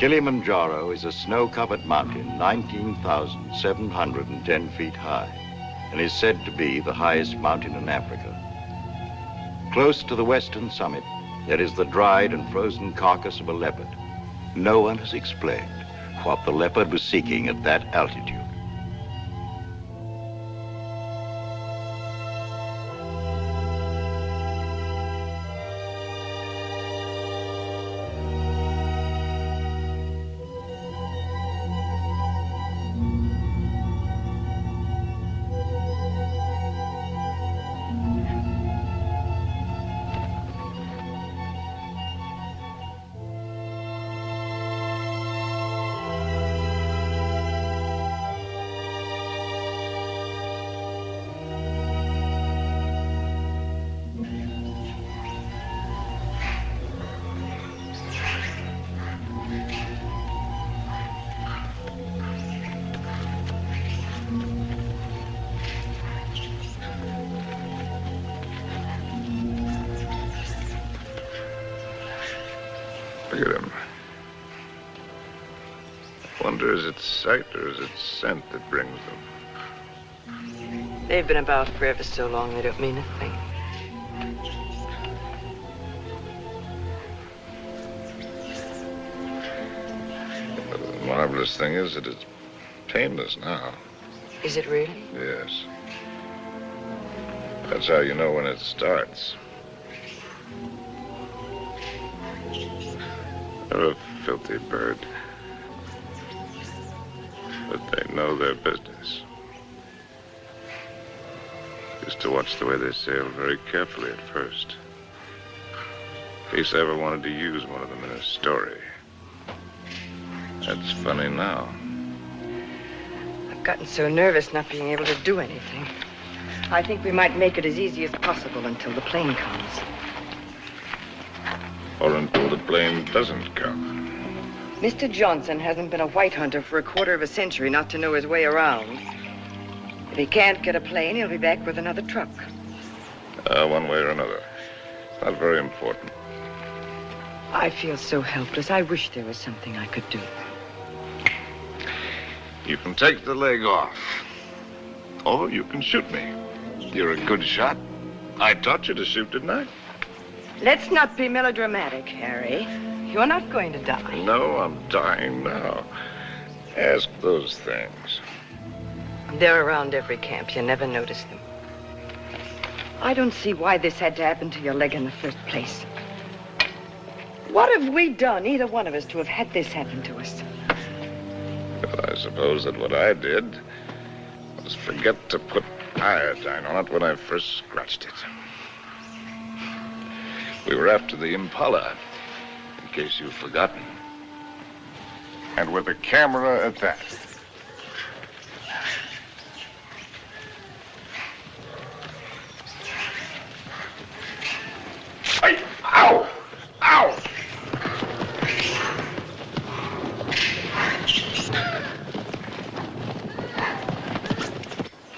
Kilimanjaro is a snow-covered mountain 19,710 feet high and is said to be the highest mountain in Africa. Close to the western summit, there is the dried and frozen carcass of a leopard. No one has explained what the leopard was seeking at that altitude. Look at him. I wonder, is it sight or is it scent that brings them? They've been about for ever so long, they don't mean a thing. The marvelous thing is that it's painless now. Is it really? Yes. That's how you know when it starts. They're a filthy bird. But they know their business. Used to watch the way they sail very carefully at first. In case I ever wanted to use one of them in a story. That's funny now. I've gotten so nervous not being able to do anything. I think we might make it as easy as possible until the plane comes. Or until the plane doesn't come. Mr. Johnson hasn't been a white hunter for a quarter of a century not to know his way around. If he can't get a plane, he'll be back with another truck. One way or another. Not very important. I feel so helpless. I wish there was something I could do. You can take the leg off. Or you can shoot me. You're a good shot. I taught you to shoot, didn't I? Let's not be melodramatic, Harry. You're not going to die. No, I'm dying now. Ask those things. They're around every camp. You never notice them. I don't see why this had to happen to your leg in the first place. What have we done, either one of us, to have had this happen to us? Well, I suppose that what I did was forget to put iodine on it when I first scratched it. We were after the Impala, in case you've forgotten. And with a camera at that. Hey! Ow! Ow!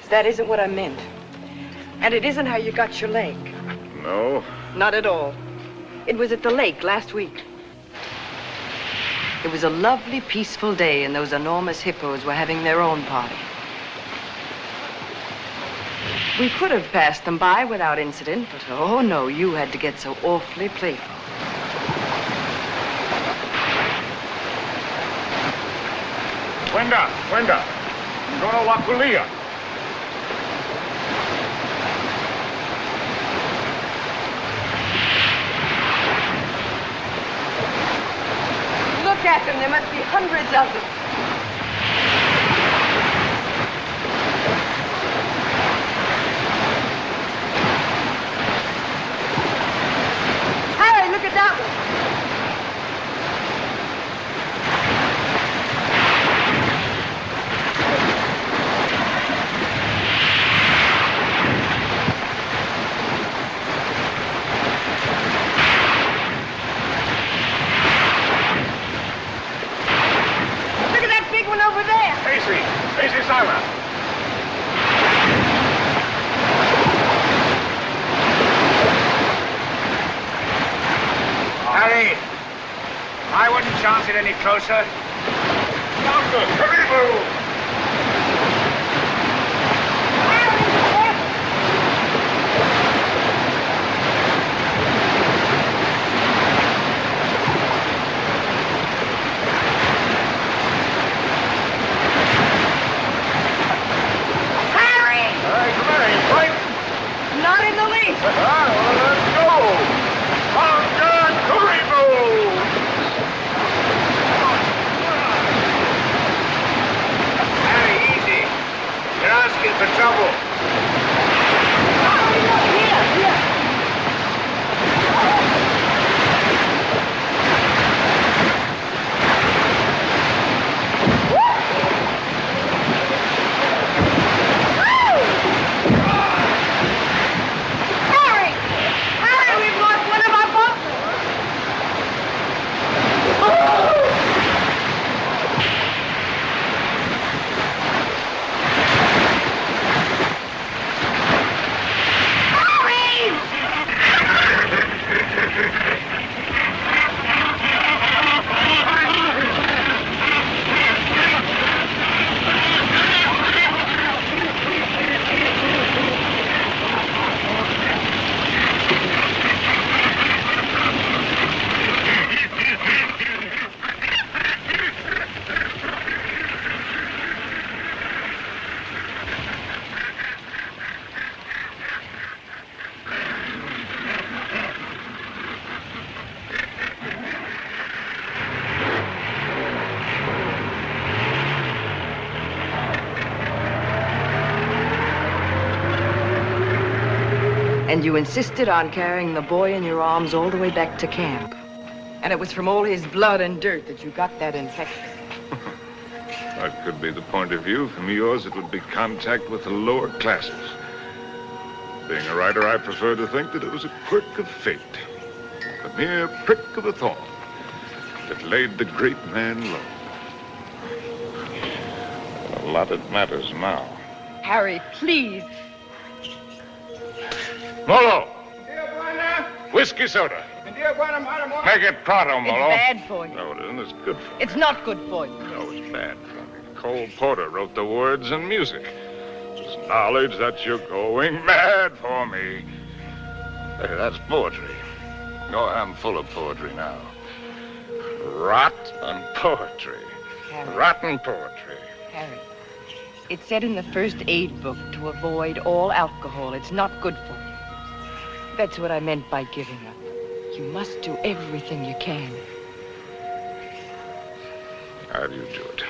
That isn't what I meant. And it isn't how you got your leg. No? Not at all. It was at the lake last week. It was a lovely, peaceful day, and those enormous hippos were having their own party. We could have passed them by without incident, but oh no, you had to get so awfully playful. Wenda, Ndono wa kulia. Look at them, there must be hundreds of them. Harry, look at that one. Look at any closer. Louder! Hurry, Not in the least. Let's go! On guard, Karibo! Harry, easy. You're asking for trouble. Here. Harry, we've lost one of our boats. And you insisted on carrying the boy in your arms all the way back to camp. And it was from all his blood and dirt that you got that infection. That could be the point of view. From yours, it would be contact with the lower classes. Being a writer, I prefer to think that it was a quirk of fate. A mere prick of a thorn that laid the great man low. A lot that matters now. Harry, please. Molo! Dear Buena. Whiskey soda. Dear Buena, Madam. Make it pronto, It's Molo. bad for you. No, it isn't. It's good for me. It's not good for you. No, it's bad for me. Cole Porter wrote the words and music. It's knowledge that you're going mad for me. Hey, that's poetry. Oh, I'm full of poetry now. Rotten poetry. Harry. Rotten poetry. Harry, it said in the first aid book to avoid all alcohol. It's not good for you. That's what I meant by giving up. You must do everything you can. How do you do it?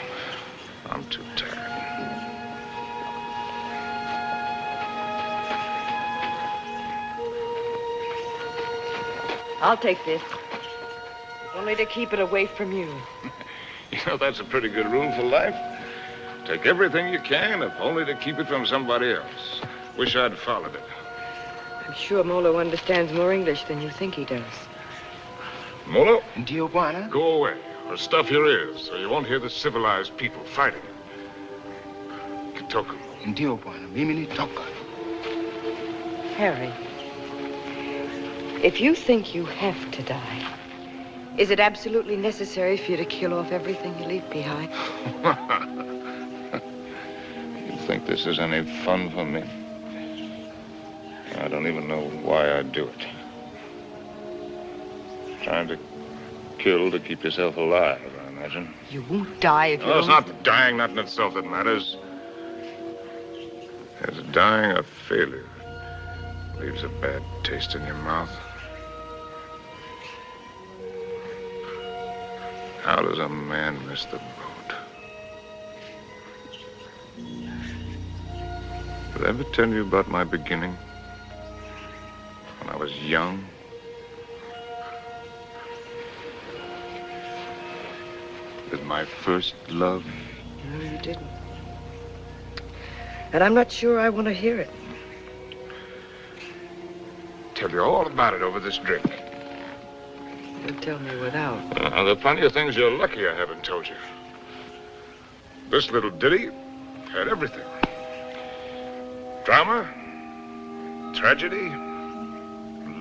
I'm too tired. I'll take this. If only to keep it away from you. You know, that's a pretty good rule for life. Take everything you can, if only to keep it from somebody else. Wish I'd followed it. I'm sure Molo understands more English than you think he does. Molo, Dear Buena. go away, or stuff your ears, so you won't hear the civilized people fighting. Kitoku. Dear Buena, mimi toka. Harry, if you think you have to die, is it absolutely necessary for you to kill off everything you leave behind? You think this is any fun for me? I don't even know why I do it. Trying to kill to keep yourself alive, I imagine. You won't die if you Well, it's don't... not dying, not in itself that matters. It's dying of failure. Leaves a bad taste in your mouth. How does a man miss the boat? Did I ever tell you about my beginning? When I was young? With my first love? No, you didn't. And I'm not sure I want to hear it. Tell you all about it over this drink. You'll tell me without. There are plenty of things you're lucky I haven't told you. This little ditty had everything. Drama, tragedy,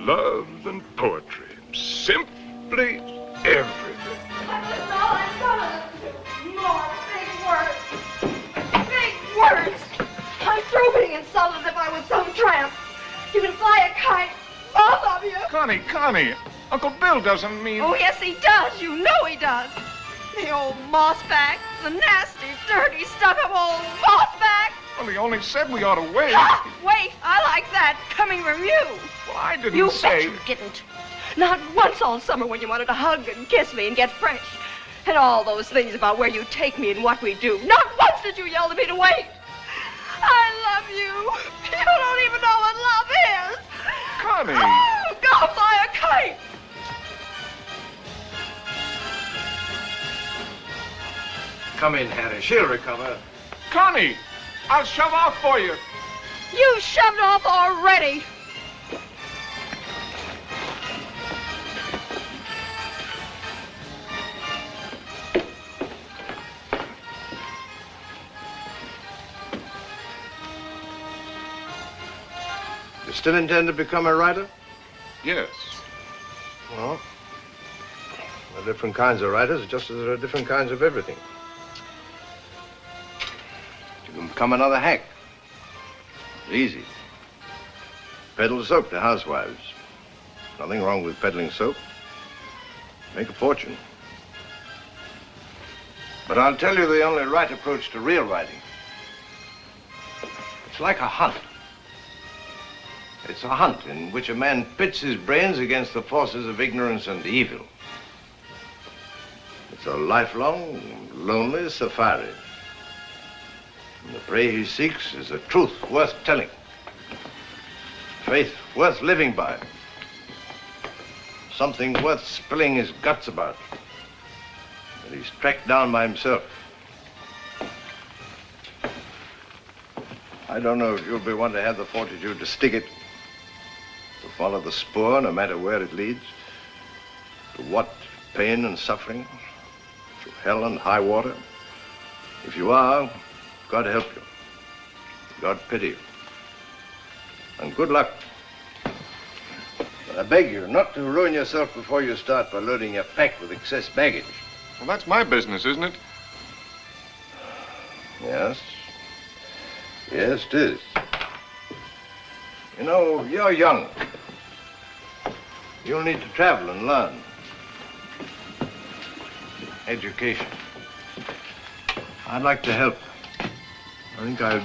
love, and poetry. Simply everything. That's all I'm gonna do. More big words. Big words. I'm through being insulted as if I was some tramp. You can fly a kite, both of you. Connie, Uncle Bill doesn't mean... Oh, yes, he does. You know he does. The old mossback, the nasty, dirty, stuck-up old mossback. Well, he only said we ought to wait. Ah, wait, I like that, coming from you. Well, I didn't You say... bet you didn't. Not once all summer when you wanted to hug and kiss me and get fresh. And all those things about where you take me and what we do. Not once did you yell to me to wait. I love you. You don't even know what love is. Connie. Oh, go fly a kite. Come in, Harry. She'll recover. Connie, I'll shove off for you. You shoved off already. You still intend to become a writer? Yes. Well, there are different kinds of writers, just as there are different kinds of everything. You can become another hack. Easy. Peddle soap to housewives. Nothing wrong with peddling soap. Make a fortune. But I'll tell you the only right approach to real writing. It's like a hunt. It's a hunt in which a man pits his brains against the forces of ignorance and evil. It's a lifelong, lonely safari. And the prey he seeks is a truth worth telling. Faith worth living by. Something worth spilling his guts about. That he's tracked down by himself. I don't know if you'll be one to have the fortitude to stick it. To follow the spoor, no matter where it leads. To what? Pain and suffering? To hell and high water? If you are, God help you. God pity you. And good luck. But I beg you not to ruin yourself before you start by loading your pack with excess baggage. Well, that's my business, isn't it? Yes. Yes, it is. You know, you're young. You'll need to travel and learn. Education. I'd like to help. I think I've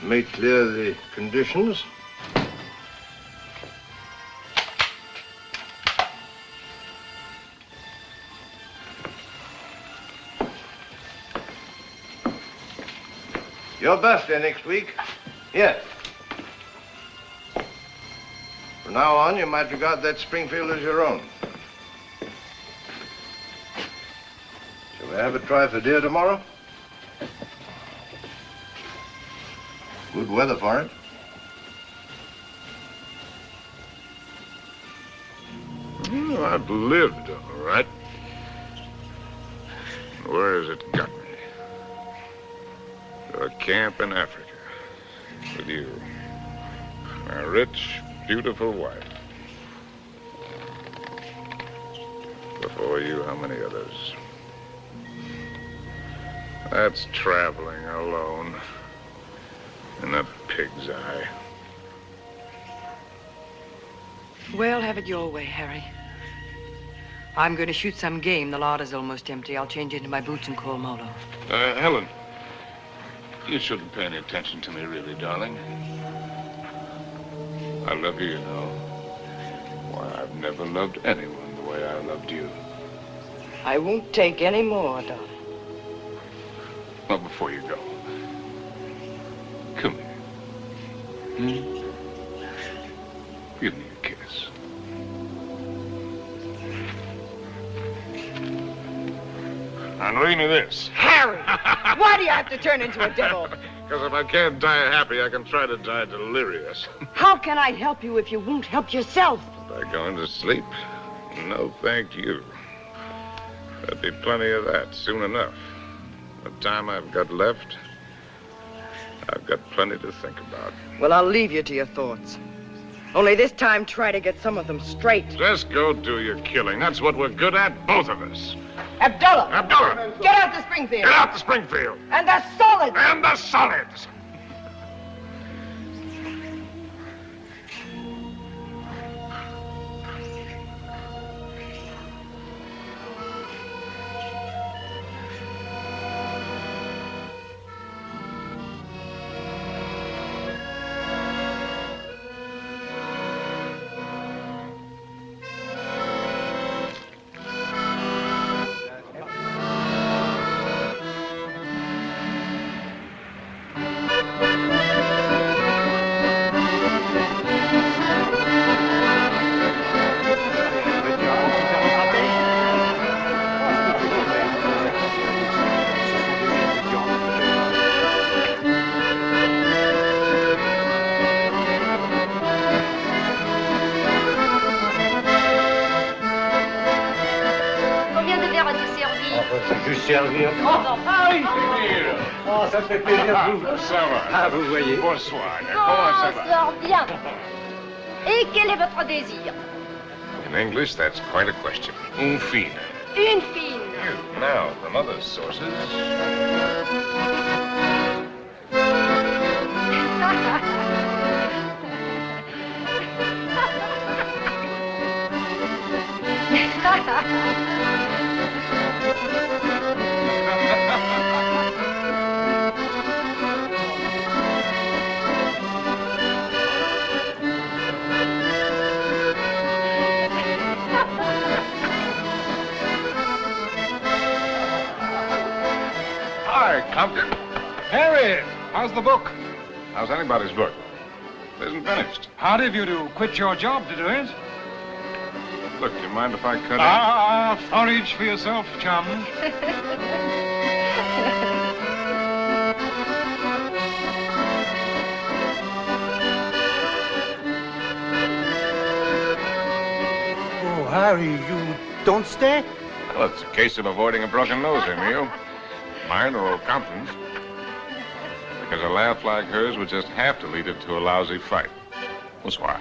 made clear the conditions. Your birthday next week. Here. From now on, you might regard that Springfield as your own. Shall we have a try for deer tomorrow? Good weather for it. Well, I've lived, all right. Where has it got me? To a camp in Africa. With you. My rich, beautiful wife. Before you, how many others? That's traveling alone. In a pig's eye. Well, have it your way, Harry. I'm going to shoot some game. The larder's almost empty. I'll change into my boots and call Molo. Helen, you shouldn't pay any attention to me, really, darling. I love you, you know. Why, I've never loved anyone the way I loved you. I won't take any more, darling. Well, before you go, come here. Give me a kiss. And read me this. Harry! Why do you have to turn into a devil? Because if I can't die happy, I can try to die delirious. How can I help you if you won't help yourself? By going to sleep? No, thank you. There'll be plenty of that soon enough. The time I've got left, I've got plenty to think about. Well, I'll leave you to your thoughts. Only this time, try to get some of them straight. Just go do your killing. That's what we're good at, both of us. Abdullah! Abdullah! Get out to Springfield! Get out to Springfield! And the solids! And the solids! Servir. Ah oui, oh, ça me fait plaisir de vous. Ça va. Ah, vous voyez. Bonsoir. Comment ça va? Sort bien. Et quel est votre désir? In English, that's quite a question. Une fine. Une fine. Now, from other sources. Hi, Compton. Harry, how's the book? How's anybody's book? It isn't finished. Hard of you to quit your job to do it. Look, do you mind if I cut in? Forage for yourself, chum. Oh, Harry, you don't stay? Well, it's a case of avoiding a broken nose, Emil. Mine or old Compton's. Because a laugh like hers would just have to lead it to a lousy fight. Bonsoir.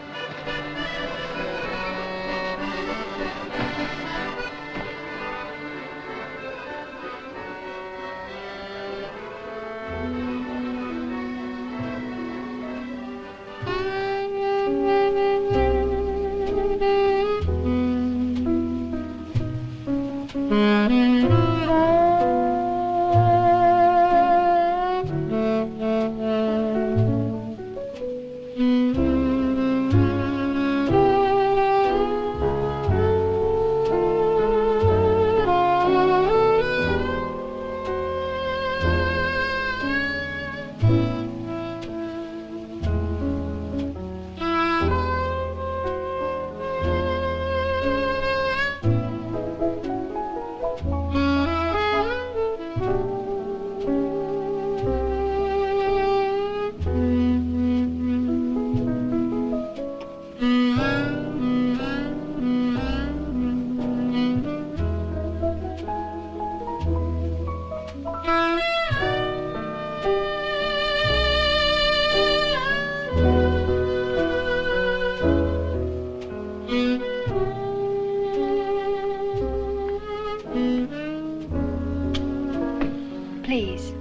Please.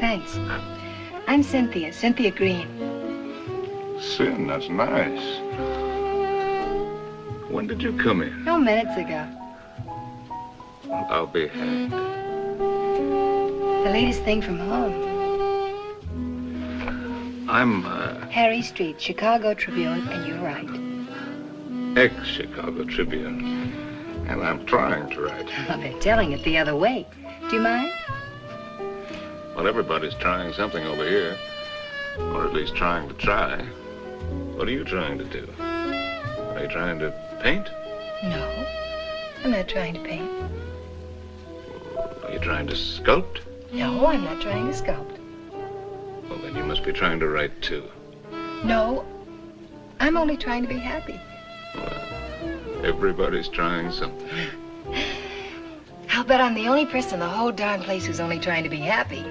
Thanks. I'm Cynthia Green. Sin, that's nice. When did you come in? No, minutes ago. I'll be hanged. The latest thing from home. I'm, Harry Street, Chicago Tribune, and you're right. ex-Chicago Tribune. And I'm trying to write. Well, they're telling it the other way. Do you mind? Well, everybody's trying something over here. Or at least trying to try. What are you trying to do? Are you trying to paint? No, I'm not trying to paint. Are you trying to sculpt? No, I'm not trying to sculpt. Well, then you must be trying to write, too. No, I'm only trying to be happy. Everybody's trying something. I'll bet I'm the only person in the whole darn place who's only trying to be happy.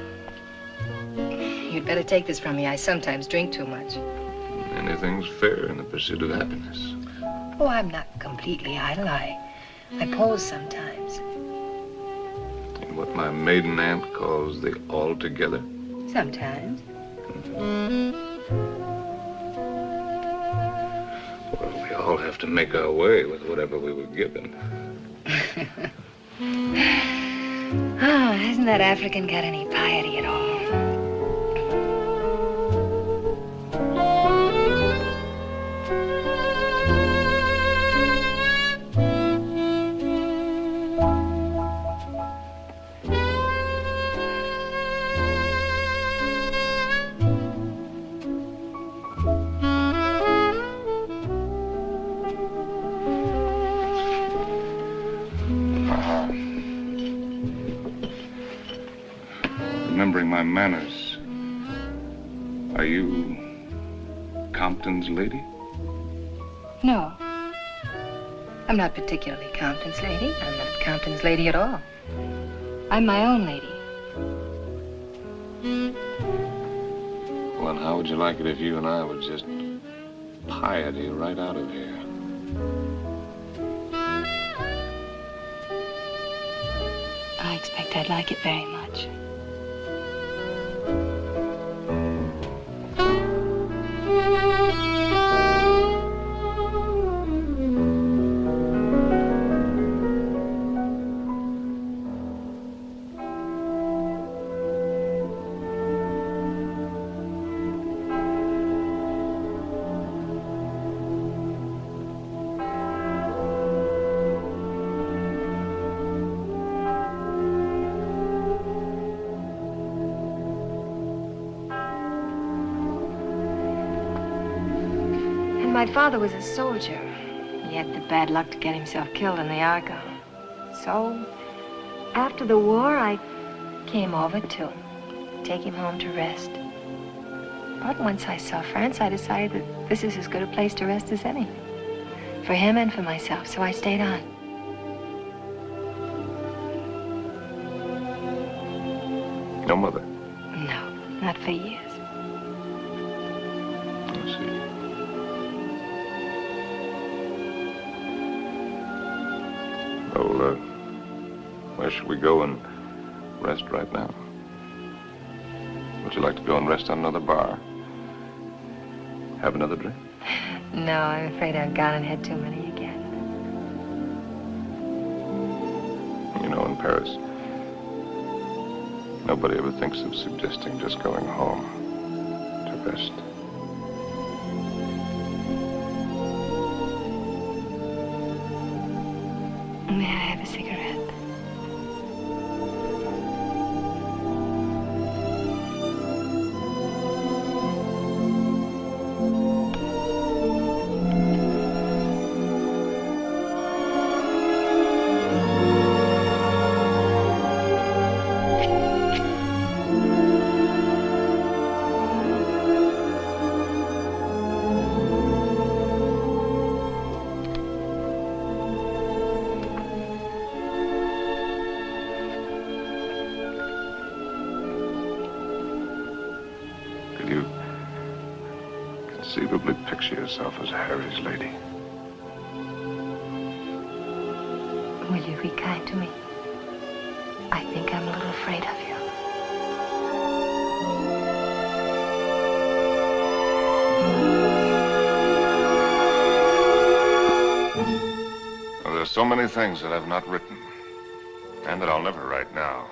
You'd better take this from me. I sometimes drink too much. Anything's fair in the pursuit of happiness. Oh, I'm not completely idle. I pose sometimes. In what my maiden aunt calls the altogether. Sometimes. Well, we all have to make our way with whatever we were given. Oh, hasn't that African got any piety at all? Remembering my manners, are you Compton's lady? No. I'm not particularly Compton's lady. I'm not Compton's lady at all. I'm my own lady. Well, and how would you like it if you and I would just piety right out of here? I expect I'd like it very much. My father was a soldier. He had the bad luck to get himself killed in the Argonne. So, after the war, I came over to take him home to rest. But once I saw France, I decided that this is as good a place to rest as any. For him and for myself, so I stayed on. No mother? No, not for years. Well, where should we go and rest right now? Would you like to go and rest on another bar? Have another drink? No, I'm afraid I've gone and had too many again. You know, in Paris, nobody ever thinks of suggesting just going home to rest. May I have a cigarette? Conceivably picture yourself as Harry's lady. Will you be kind to me? I think I'm a little afraid of you. Well, there's so many things that I've not written, and that I'll never write now.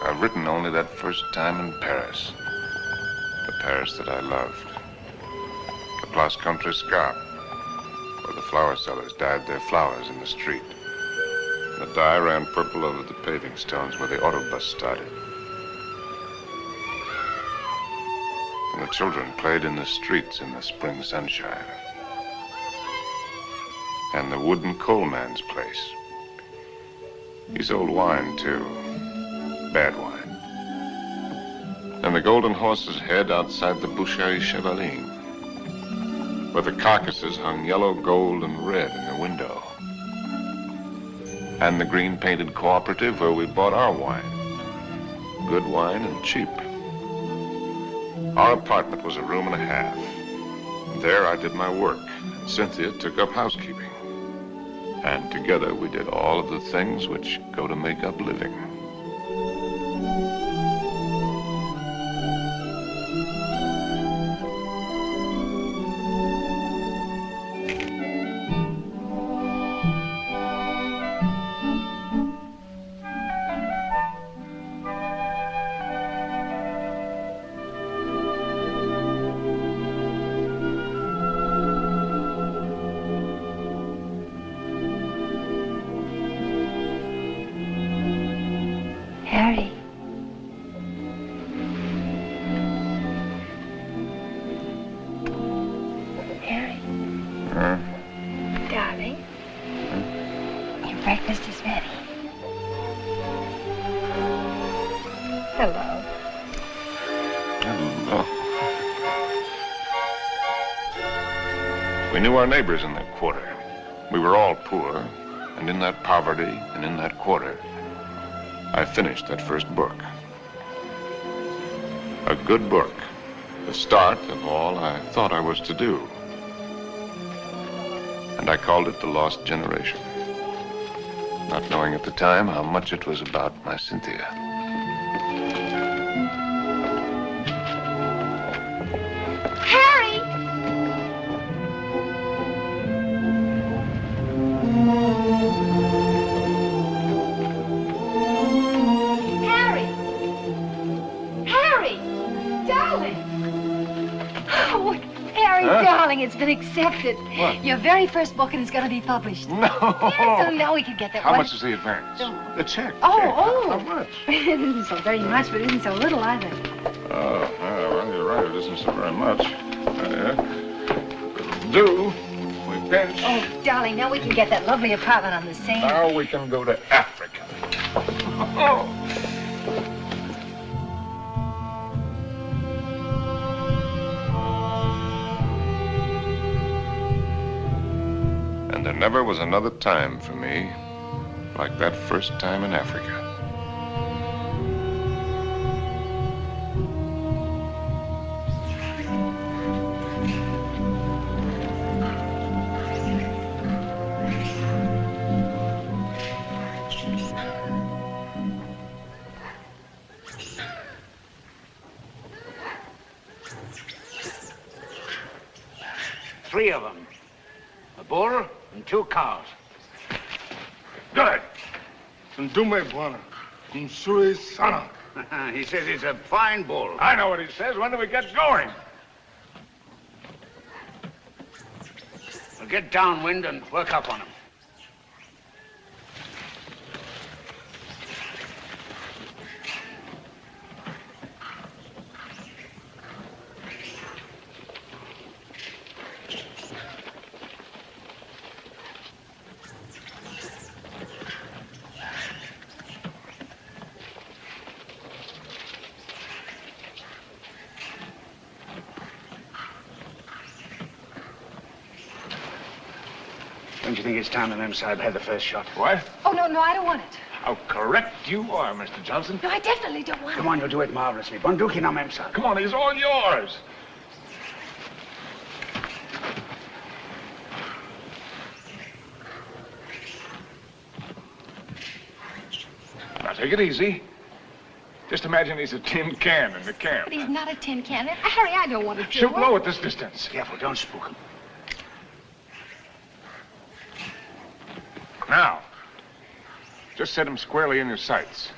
I've written only that first time in Paris. The Paris that I loved. The Place Contrescarpe, where the flower sellers dyed their flowers in the street. The dye ran purple over the paving stones where the autobus started. And the children played in the streets in the spring sunshine. And the wooden coalman's place. He sold wine, too. Bad wine. And the Golden Horse's head outside the Boucherie Chevaline. where the carcasses hung yellow, gold, and red in the window. And the green-painted cooperative where we bought our wine. Good wine and cheap. Our apartment was a room and a half. There I did my work, and Cynthia took up housekeeping. And together we did all of the things which go to make up living. Harry. Harry. Darling. Your breakfast is ready. Hello. Hello. We knew our neighbors in that quarter. We were all poor, and in that poverty and in that quarter, I finished that first book. A good book, the start of all I thought I was to do. And I called it The Lost Generation, not knowing at the time how much it was about my Cynthia. Harry! Darling, it's been accepted. What? Your very first book, and it's going to be published. No. Yes, so now we can get that. How much is the advance? The check. Oh. How much? It isn't so very much, but it isn't so little either. Oh, well, you're right. It isn't so very much. It'll do. We pinch. Oh, darling, now we can get that lovely apartment on the Seine. Now we can go to Africa. Oh. And there never was another time for me like that first time in Africa. Three of them. A bull and 2 cows. Good. Ndume bwana. Msuri sana. He says he's a fine bull. I know what he says. When do we get going? We'll get downwind and work up on him. Don't you think it's time the Mem Sahib had the first shot? What? Oh, no, I don't want it. How correct you are, Mr. Johnson. No, I definitely don't want it. Come on, you'll do it marvelously. Bunduki na Mem Sahib. Come on, he's all yours. Now, take it easy. Just imagine he's a tin can in the camp. But he's not a tin can. Harry, I don't want to do Shoot it. low at this distance. Careful, don't spook him. Now, just set him squarely in your sights.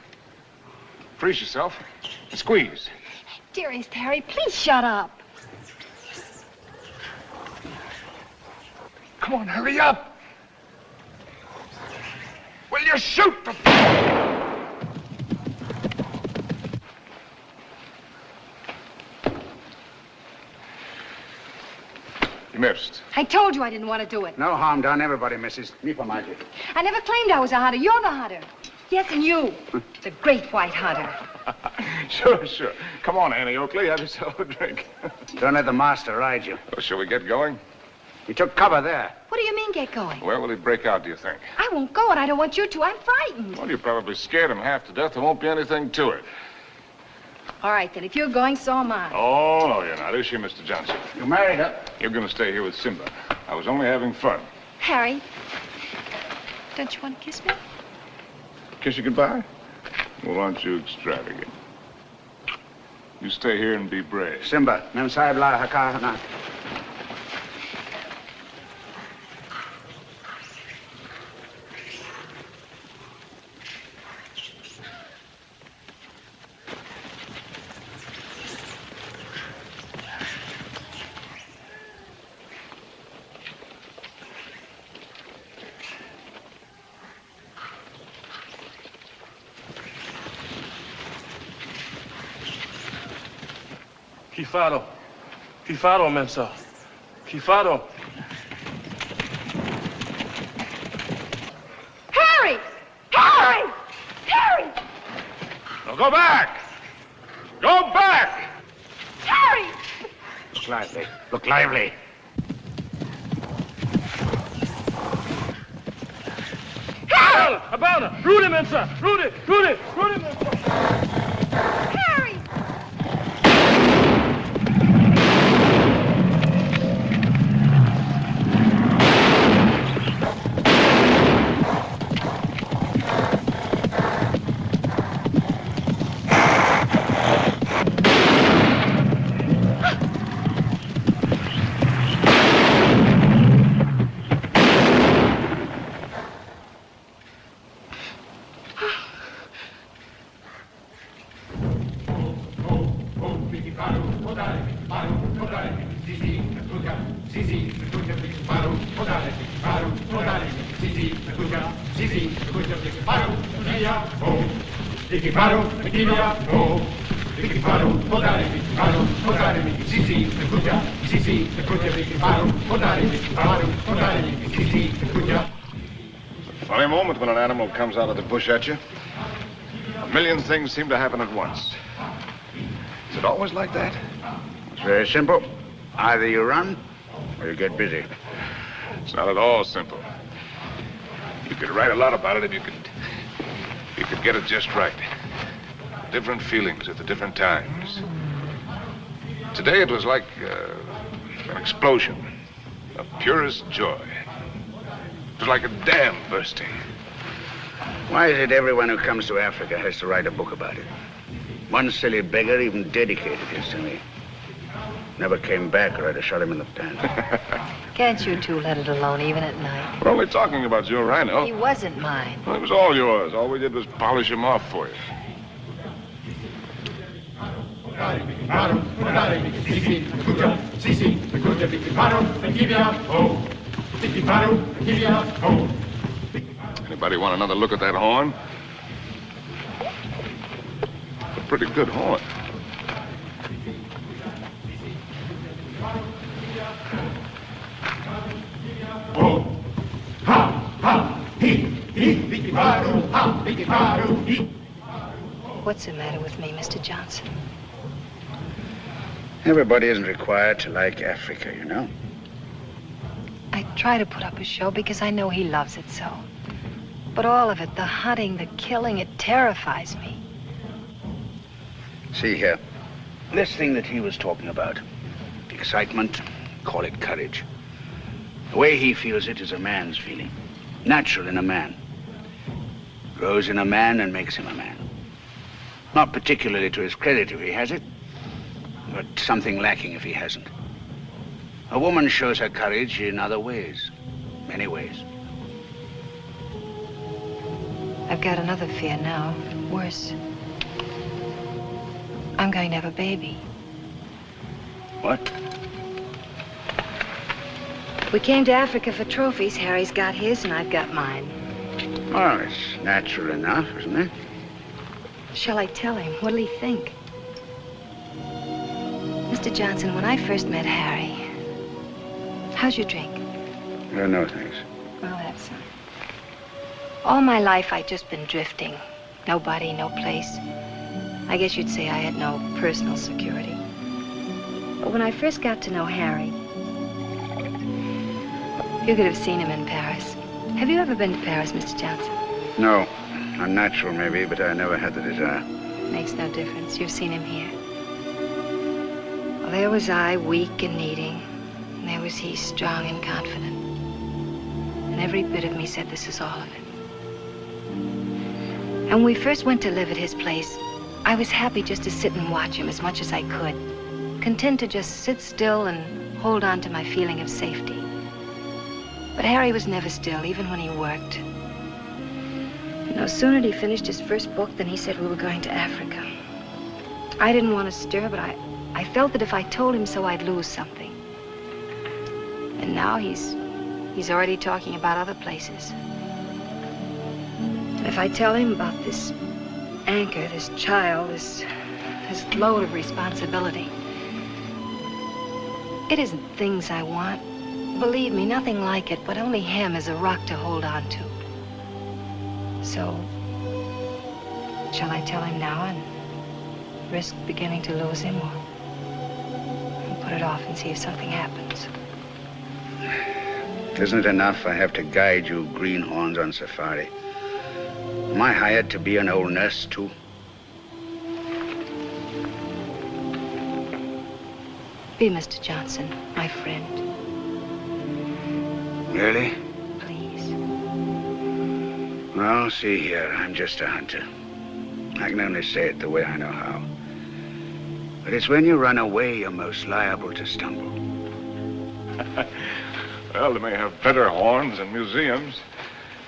Freeze yourself and squeeze. Dearest Harry, please shut up. Come on, hurry up. Will you shoot the... You missed. I told you I didn't want to do it. No harm done. Everybody misses. Me for my I never claimed I was a hunter. You're the hunter. Yes, and you. The great white hunter. Sure. Come on, Annie Oakley. Have yourself a drink. Don't let the master ride you. Well, shall we get going? He took cover there. What do you mean, get going? Where will he break out, do you think? I won't go, and I don't want you to. I'm frightened. Well, you probably scared him half to death. There won't be anything to it. All right, then. If you're going, so am I. Oh, no, you're not. Is she, Mr. Johnson? You married her? You're going to stay here with Simba. I was only having fun. Harry, don't you want to kiss me? Kiss you goodbye? Well, aren't you extravagant? You stay here and be brave. Simba, mem sahib la haka na. Kifado. Kifado, Mensa. Kifado. Harry! Harry! Harry! Now go back! Go back! Harry! Look lively. Look lively. Harry! Abana! Rudy, Mensa! Rudy! Rudy! Rudy, Mensa! Harry! Funny moment when an animal comes out of the bush at you. A million things seem to happen at once. Is it always like that? It's very simple. Either you run or you get busy. It's not at all simple. You could write a lot about it if you could get it just right. Different feelings at the different times. Today it was like an explosion of purest joy. It was like a dam bursting. Why is it everyone who comes to Africa has to write a book about it? One silly beggar even dedicated his to me. Never came back or I'd have shot him in the pants. Can't you two let it alone, even at night? We're only talking about your rhino. He wasn't mine. Well, it was all yours. All we did was polish him off for you. Anybody want another look at that horn? A pretty good horn. What's the matter with me, Mr. Johnson? Everybody isn't required to like Africa, you know. I try to put up a show because I know he loves it so. But all of it, the hunting, the killing, it terrifies me. See here, this thing that he was talking about, the excitement, call it courage. The way he feels it is a man's feeling, natural in a man. Grows in a man and makes him a man. Not particularly to his credit if he has it, but something lacking if he hasn't. A woman shows her courage in other ways, many ways. I've got another fear now, worse. I'm going to have a baby. What? We came to Africa for trophies. Harry's got his and I've got mine. Well, it's natural enough, isn't it? Shall I tell him? What'll he think? Mr. Johnson, when I first met Harry, how's your drink? No, thanks. Well, that's some. All my life, I'd just been drifting. Nobody, no place. I guess you'd say I had no personal security. But when I first got to know Harry, You could have seen him in Paris. Have you ever been to Paris, Mr. Johnson? No. Unnatural, maybe, but I never had the desire. Makes no difference. You've seen him here. Well, there was I, weak and needing. And there was he, strong and confident. And every bit of me said this is all of it. And when we first went to live at his place, I was happy just to sit and watch him as much as I could. Content to just sit still and hold on to my feeling of safety. But Harry was never still, even when he worked. And no sooner had he finished his first book than he said we were going to Africa. I didn't want to stir, but I felt that if I told him so, I'd lose something. And now he's already talking about other places. And if I tell him about this anchor, this child, this load of responsibility, it isn't things I want. Believe me, nothing like it, but only him as a rock to hold on to. So, shall I tell him now and risk beginning to lose him, or put it off and see if something happens? Isn't it enough I have to guide you greenhorns on safari? Am I hired to be an old nurse, too? Be Mr. Johnson, my friend. Really? Please. Well, see here, I'm just a hunter. I can only say it the way I know how. But it's when you run away you're most liable to stumble. Well, they may have better horns in museums,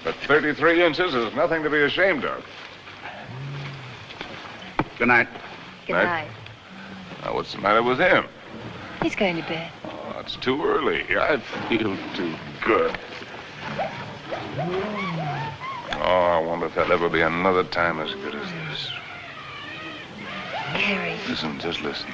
but 33 inches is nothing to be ashamed of. Good night. Good night. Now, what's the matter with him? He's going to bed. Oh, it's too early. I feel too good. Oh, I wonder if there'll ever be another time as good as this. Harry. Listen, just listen.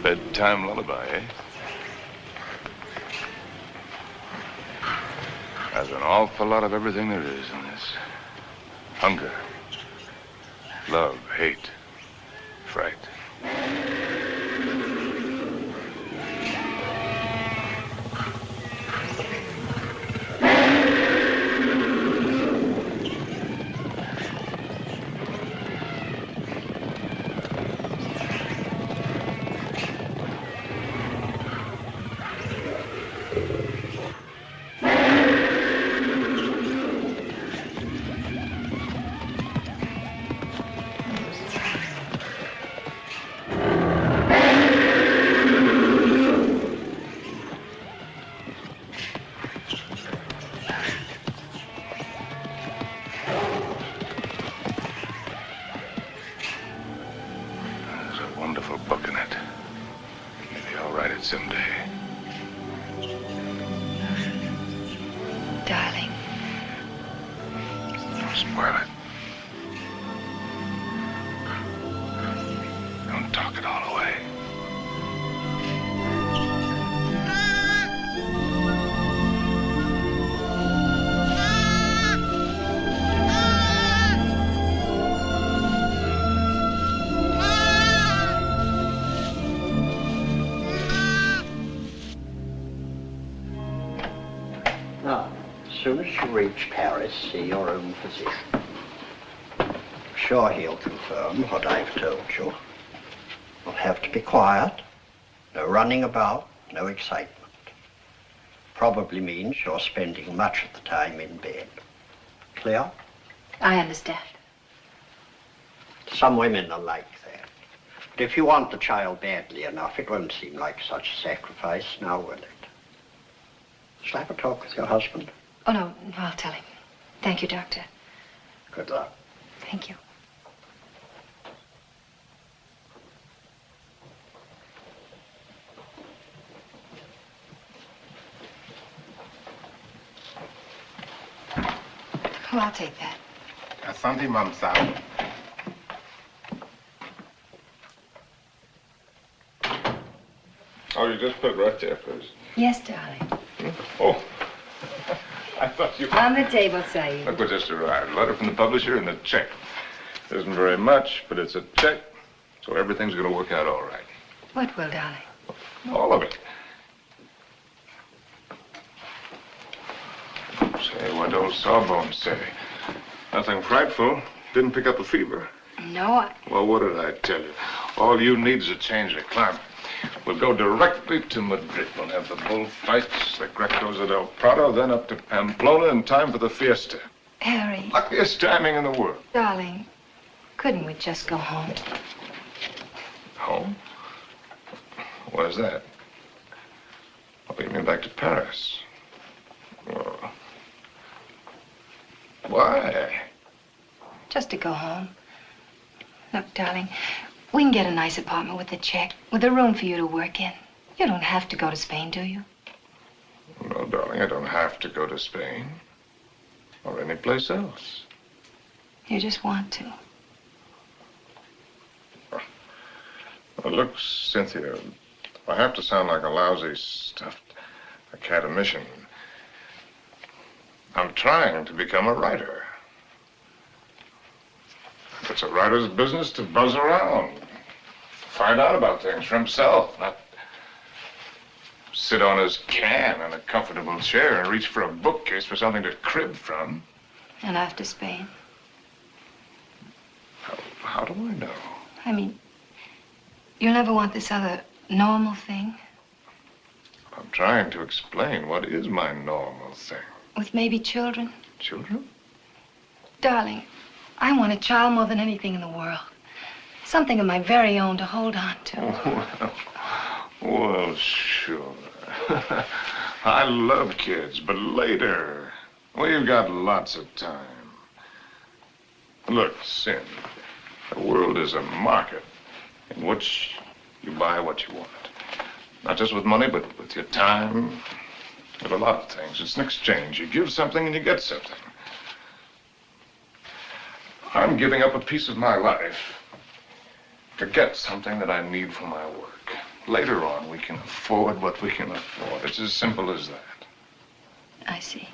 Bedtime lullaby, eh? There's an awful lot of everything there is in this. Hunger, love, hate, fright. Darling. Don't spoil it. Don't talk it all away. As soon as you reach Paris, see your own physician. Sure he'll confirm what I've told you. You'll have to be quiet, no running about, no excitement. Probably means you're spending much of the time in bed. Clear? I understand. Some women are like that. But if you want the child badly enough, it won't seem like such a sacrifice, now will it? Shall I have a talk with your husband? Oh, no, I'll tell him. Thank you, Doctor. Good luck. Thank you. Oh, I'll take that. Asante, Mamsao. Oh, you just put right there, please. Yes, darling. Oh, I thought you... On the table, Saeed. Look what just arrived. Letter from the publisher and a check. Isn't very much, but it's a check, so everything's going to work out all right. What will, darling? All of it. Say, what old Sawbones say? Nothing frightful. Didn't pick up a fever. No, Well, what did I tell you? All you need is a change of climate. We'll go directly to Madrid. We'll have the bullfights, the Grecos at El Prado, then up to Pamplona in time for the fiesta. Harry. Luckiest timing in the world. Darling, couldn't we just go home? Home? Where's that? Oh, you mean back to Paris? Oh. Why? Just to go home. Look, darling, we can get a nice apartment with a check, with a room for you to work in. You don't have to go to Spain, do you? No, darling, I don't have to go to Spain. Or any place else. You just want to. Well, look, Cynthia, if I have to sound like a lousy, stuffed academician, I'm trying to become a writer. It's a writer's business to buzz around, find out about things for himself, not sit on his can in a comfortable chair and reach for a bookcase for something to crib from. And after Spain? How do I know? I mean, you'll never want this other normal thing? I'm trying to explain what is my normal thing. With maybe children? Children? Darling, I want a child more than anything in the world. Something of my very own to hold on to. Well, sure. I love kids, but later. We've got lots of time. Look, Sin, the world is a market in which you buy what you want. Not just with money, but with your time, with a lot of things. It's an exchange. You give something and you get something. I'm giving up a piece of my life to get something that I need for my work. Later on, we can afford what we can afford. It's as simple as that. I see.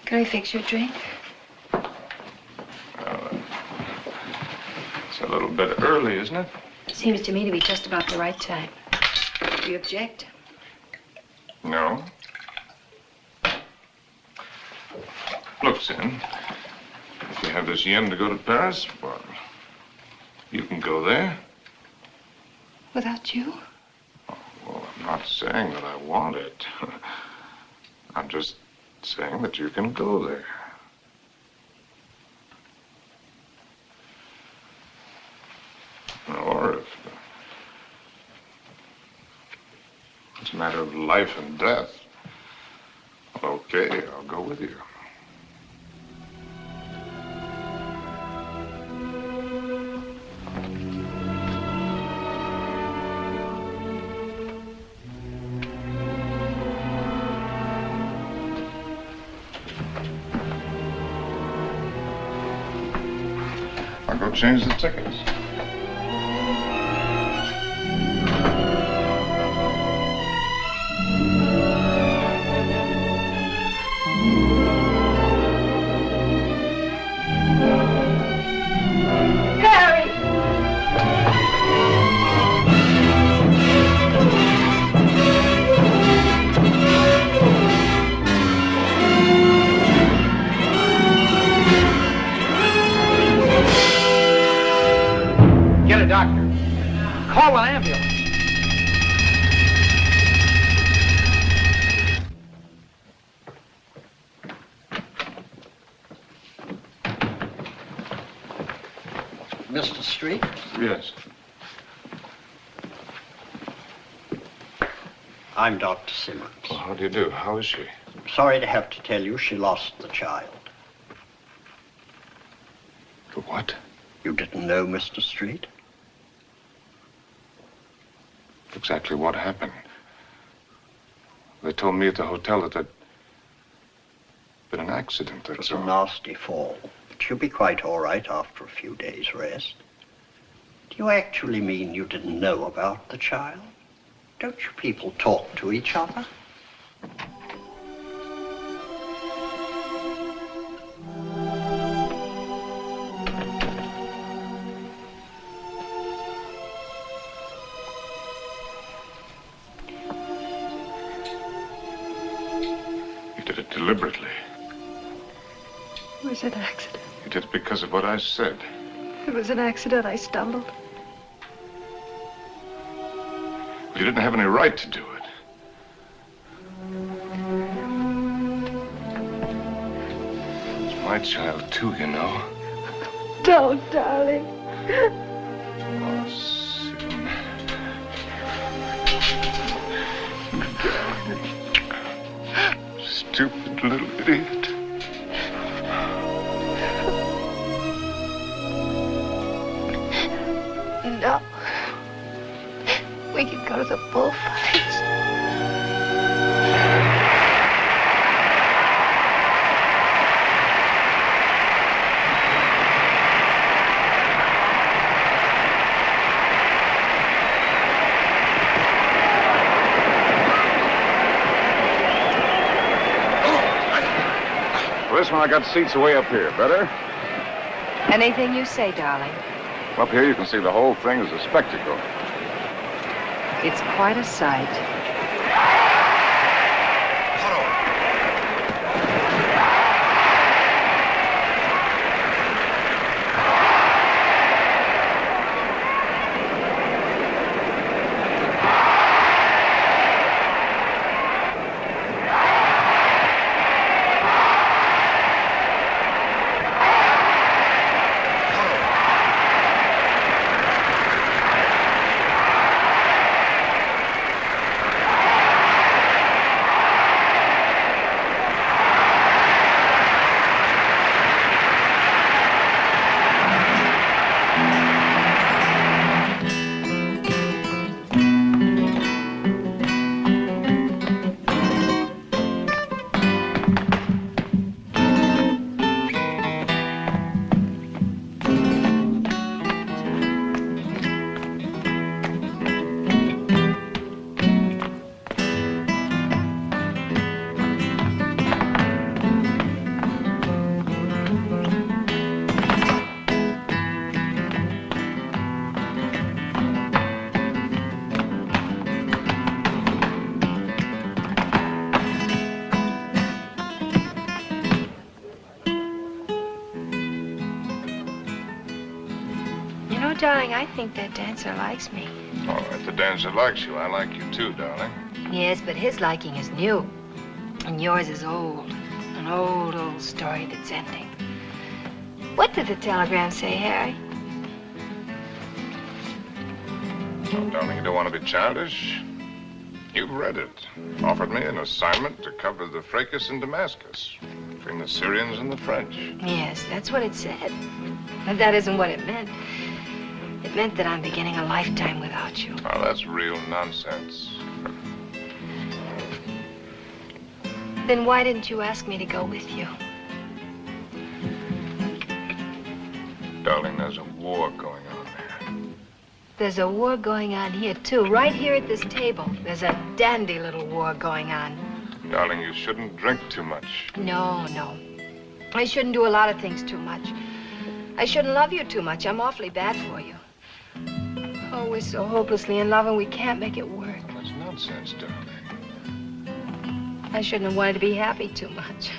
Can I fix you a drink? It's a little bit early, isn't it? Seems to me to be just about the right time. Do you object? No. Look, Sin, if you have this yen to go to Paris, well, you can go there. Without you? Well, I'm not saying that I want it. I'm just saying that you can go there. Or if it's a matter of life and death, okay, I'll go with you. I'll go change the tickets. Get a doctor. Call an ambulance. Mr. Street? Yes. I'm Dr. Simmons. Well, how do you do? How is she? Sorry to have to tell you she lost the child. What? You didn't know, Mr. Street? Exactly what happened. They told me at the hotel that been an accident, It that's was a nasty fall, but you'll be quite all right after a few days' rest. Do you actually mean you didn't know about the child? Don't you people talk to each other? You did it deliberately. It was an accident. You did it because of what I said. It was an accident. I stumbled. You didn't have any right to do it. It's my child, too, you know. Don't, darling. Oh, Sin. Stupid little idiot. No. We could go to the bullfights. For this one, I got seats way up here. Better? Anything you say, darling. Up here, you can see the whole thing as a spectacle. It's quite a sight. Darling, I think that dancer likes me. Oh, if the dancer likes you, I like you too, darling. Yes, but his liking is new. And yours is old. An old, old story that's ending. What did the telegram say, Harry? Oh, darling, you don't want to be childish? You've read it. Offered me an assignment to cover the fracas in Damascus between the Syrians and the French. Yes, that's what it said. But that isn't what it meant. It meant that I'm beginning a lifetime without you. Oh, that's real nonsense. Then why didn't you ask me to go with you? Darling, there's a war going on there. There's a war going on here, too. Right here at this table. There's a dandy little war going on. Darling, you shouldn't drink too much. No, no. I shouldn't do a lot of things too much. I shouldn't love you too much. I'm awfully bad for you. Oh, we're so hopelessly in love and we can't make it work. That's nonsense, darling. I shouldn't have wanted to be happy too much.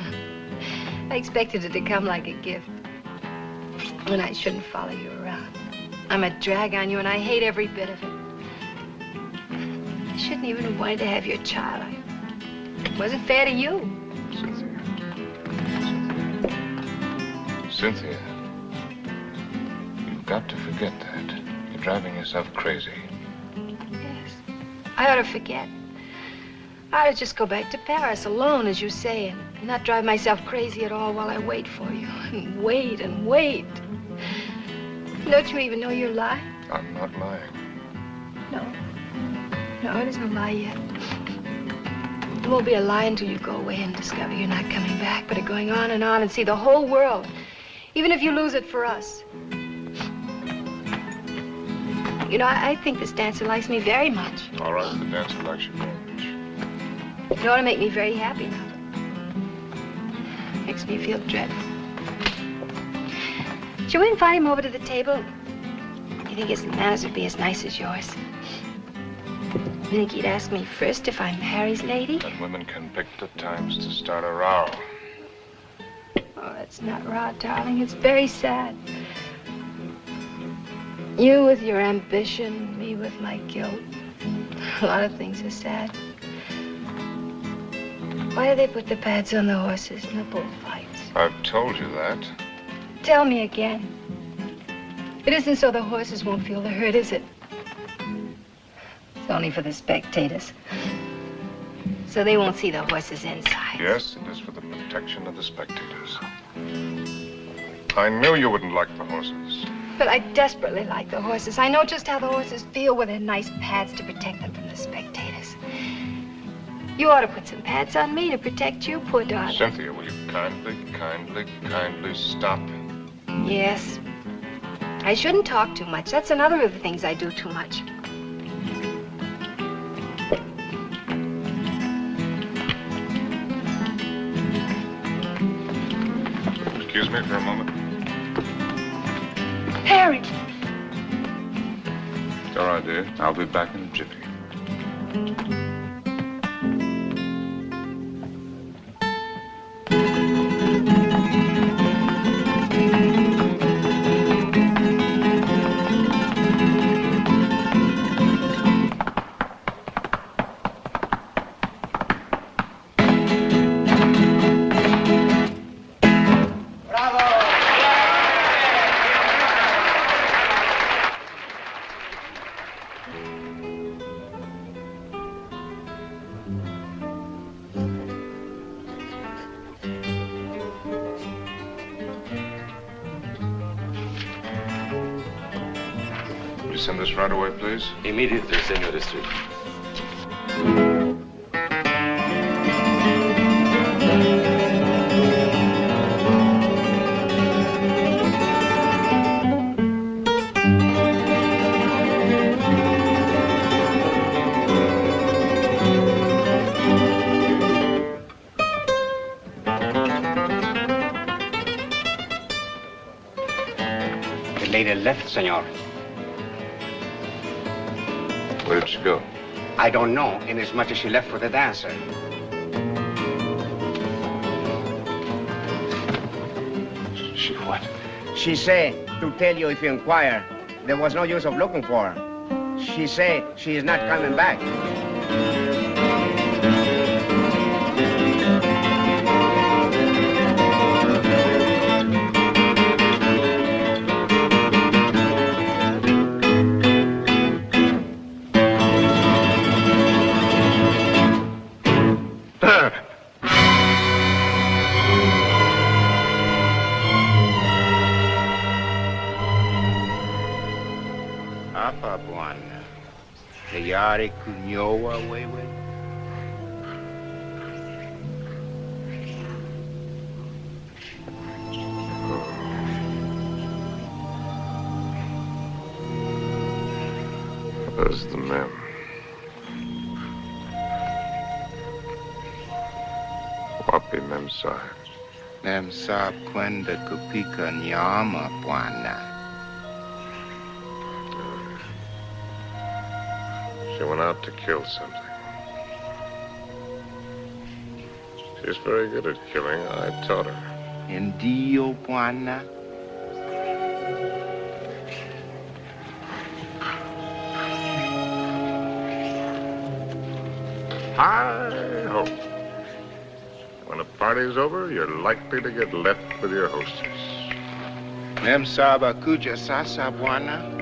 I expected it to come like a gift. And I shouldn't follow you around. I'm a drag on you and I hate every bit of it. I shouldn't even have wanted to have your child. It wasn't fair to you. Cynthia, you've got to forget that. You're driving yourself crazy. Yes. I ought to forget. I ought to just go back to Paris alone, as you say, and not drive myself crazy at all while I wait for you. And wait and wait. Don't you even know you're lying? I'm not lying. No. No, it isn't a lie yet. There won't be a lie until you go away and discover you're not coming back, but are going on and see the whole world, even if you lose it for us. You know, I think this dancer likes me very much. All right, the dancer likes you very much. It ought to make me very happy now. Makes me feel dreadful. Shall we invite him over to the table? You think his manners would be as nice as yours? You think he'd ask me first if I'm Harry's lady? And women can pick the times to start a row. Oh, that's not raw, darling. It's very sad. You with your ambition, me with my guilt. A lot of things are sad. Why do they put the pads on the horses in the bullfights? I've told you that. Tell me again. It isn't so the horses won't feel the hurt, is it? It's only for the spectators. So they won't see the horses' inside. Yes, it is for the protection of the spectators. I knew you wouldn't like the horses. But I desperately like the horses. I know just how the horses feel with their nice pads to protect them from the spectators. You ought to put some pads on me to protect you, poor darling. Cynthia, will you kindly stop? Yes. I shouldn't talk too much. That's another of the things I do too much. Excuse me for a moment. Harry! It's all right, dear. I'll be back in a jiffy. Send this right away, please. Immediately, Senor District. The lady left, senor. Where did she go? I don't know, inasmuch as she left for the dancer. She what? She said to tell you if you inquire. There was no use of looking for her. She said she is not coming back. Yari kunyoa wewe. There's the men. Wapi Memsahib? Memsahib kwenda kupika nyama, bwana. She went out to kill something. She's very good at killing. I taught her. Ndio, bwana. I hope. When a party's over, you're likely to get left with your hostess. Memsahib akuja sasa, bwana.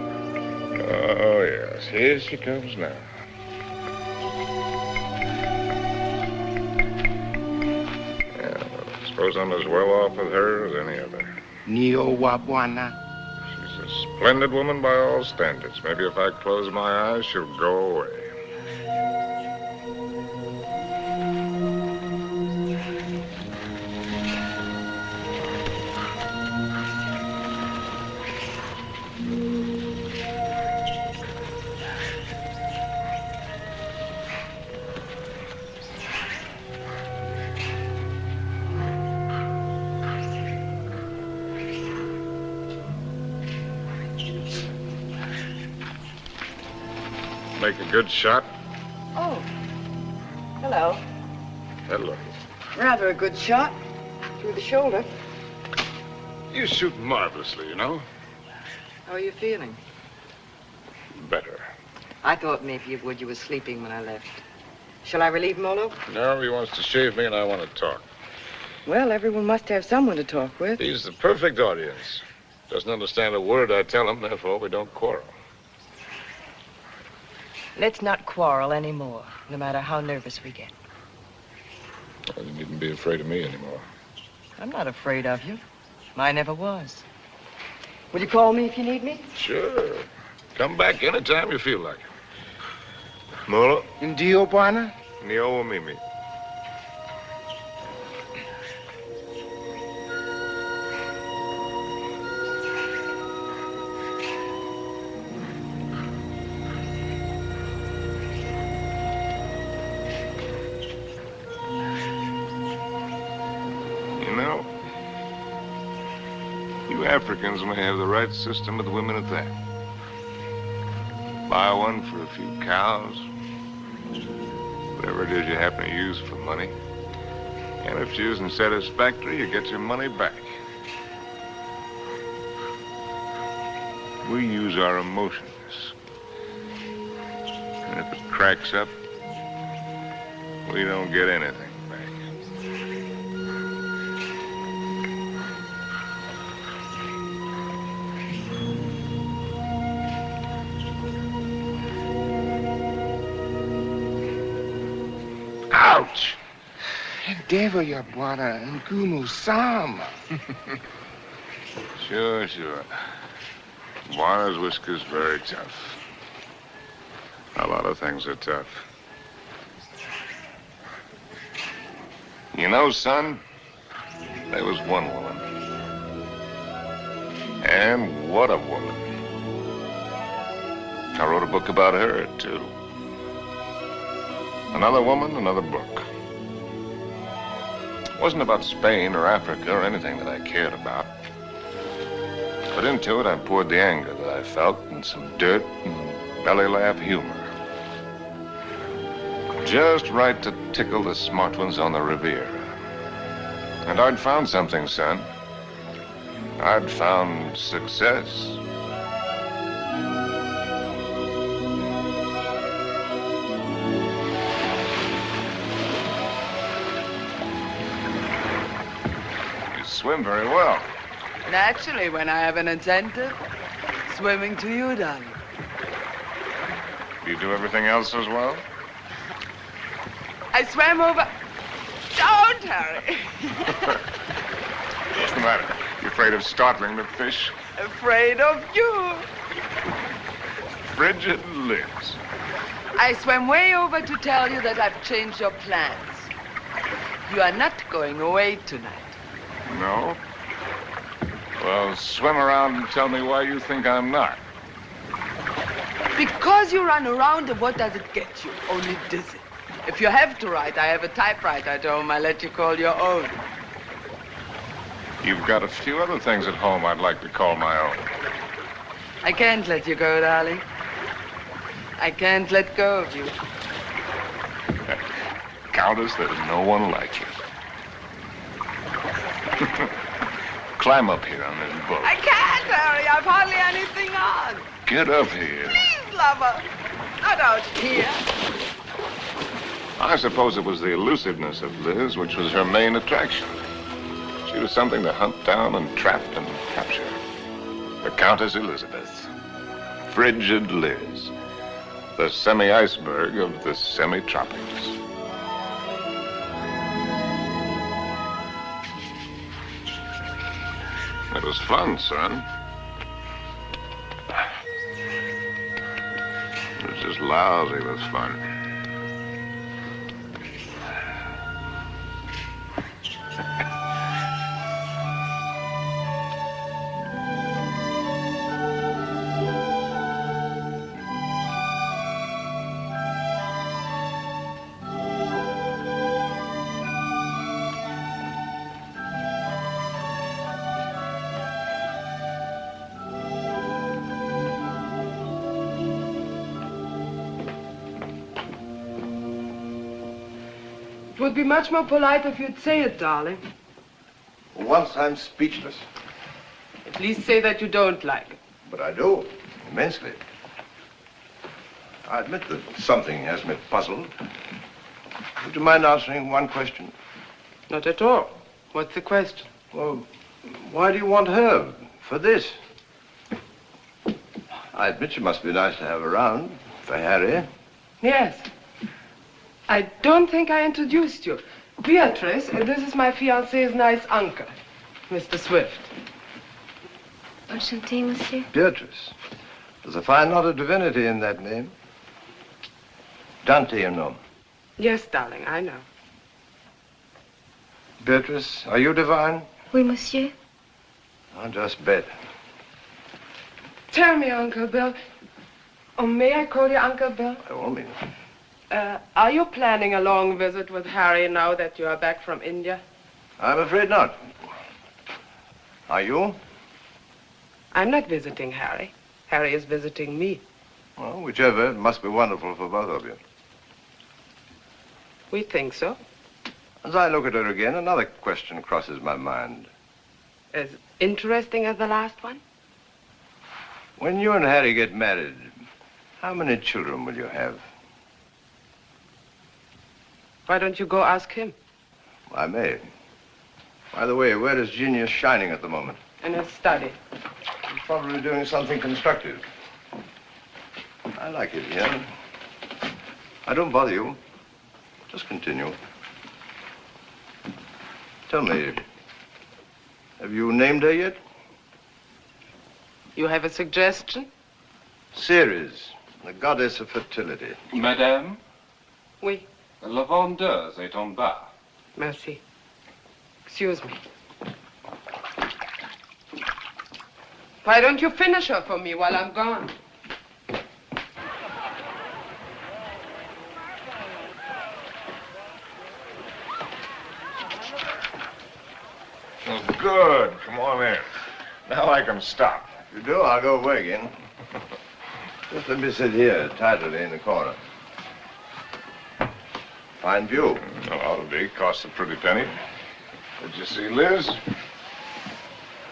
Oh, yes. Here she comes now. Yeah, I suppose I'm as well off with her as any other. Nio wa bwana. She's a splendid woman by all standards. Maybe if I close my eyes, she'll go away. Make a good shot? Oh. Hello. Hello. Rather a good shot. Through the shoulder. You shoot marvelously, you know. How are you feeling? Better. I thought maybe you would. You were sleeping when I left. Shall I relieve Molo? No, he wants to shave me and I want to talk. Well, everyone must have someone to talk with. He's the perfect audience. Doesn't understand a word I tell him, therefore we don't quarrel. Let's not quarrel anymore, no matter how nervous we get. Well, you needn't be afraid of me anymore. I'm not afraid of you. I never was. Will you call me if you need me? Sure. Come back anytime you feel like it. Molo? Ndio, Bwana? Nio Mimi. You know, you Africans may have the right system with women at that. Buy one for a few cows, whatever it is you happen to use for money. And if she isn't satisfactory, you get your money back. We use our emotions. And if it cracks up, we don't get anything back. Ouch! Endeavor, ya Bwana, ngumu sama. Sure. Juana's whisker's very tough. A lot of things are tough. You know, son, there was one woman. And what a woman. I wrote a book about her, too. Another woman, another book. It wasn't about Spain or Africa or anything that I cared about. But into it, I poured the anger that I felt and some dirt and belly laugh humor. Just right to tickle the smart ones on the Riviera. And I'd found something, son. I'd found success. You swim very well. Naturally, when I have an incentive, swimming to you, darling. Do you do everything else as well? I swam over... Don't hurry. What's the matter? You afraid of startling the fish? Afraid of you. Frigid Liz. I swam way over to tell you that I've changed your plans. You are not going away tonight. No? Well, swim around and tell me why you think I'm not. Because you run around, and what does it get you? Only dizzy. If you have to write, I have a typewriter at home. I let you call your own. You've got a few other things at home I'd like to call my own. I can't let you go, darling. I can't let go of you. Countess, there's no one like you. Climb up here on this boat. I can't, Harry. I've hardly anything on. Get up here. Please, lover. Not out here. I suppose it was the elusiveness of Liz which was her main attraction. She was something to hunt down and trap and capture. The Countess Elizabeth. Frigid Liz. The semi-iceberg of the semi-tropics. It was fun, son. It was just lousy with fun. would be much more polite if you'd say it, darling. Once I'm speechless. At least say that you don't like it. But I do, immensely. I admit that something has me puzzled. Would you mind answering one question? Not at all. What's the question? Well, why do you want her for this? I admit she must be nice to have around for Harry. Yes. I don't think I introduced you. Beatrice, this is my fiancé's nice uncle, Mr. Swift. Enchanté, monsieur. Beatrice. There's a fine lot of divinity in that name. Dante, you know. Yes, darling, I know. Beatrice, are you divine? Oui, monsieur. I'll just bet. Tell me, Uncle Bill. Oh, may I call you Uncle Bill? By all means. Are you planning a long visit with Harry now that you are back from India? I'm afraid not. Are you? I'm not visiting Harry. Harry is visiting me. Well, whichever, it must be wonderful for both of you. We think so. As I look at her again, another question crosses my mind. As interesting as the last one? When you and Harry get married, how many children will you have? Why don't you go ask him? I may. By the way, where is Genius shining at the moment? In his study. He's probably doing something constructive. I like it here. I don't bother you. Just continue. Tell me, have you named her yet? You have a suggestion? Ceres, the goddess of fertility. Madame? Oui. La vendeuse est en bas. Merci. Excuse me. Why don't you finish her for me while I'm gone? Oh, good. Come on in. Now I can stop. If you do, I'll go away again. Just let me sit here, tidily in the corner. Fine view. Oh, ought to be. Costs a pretty penny. Did you see Liz?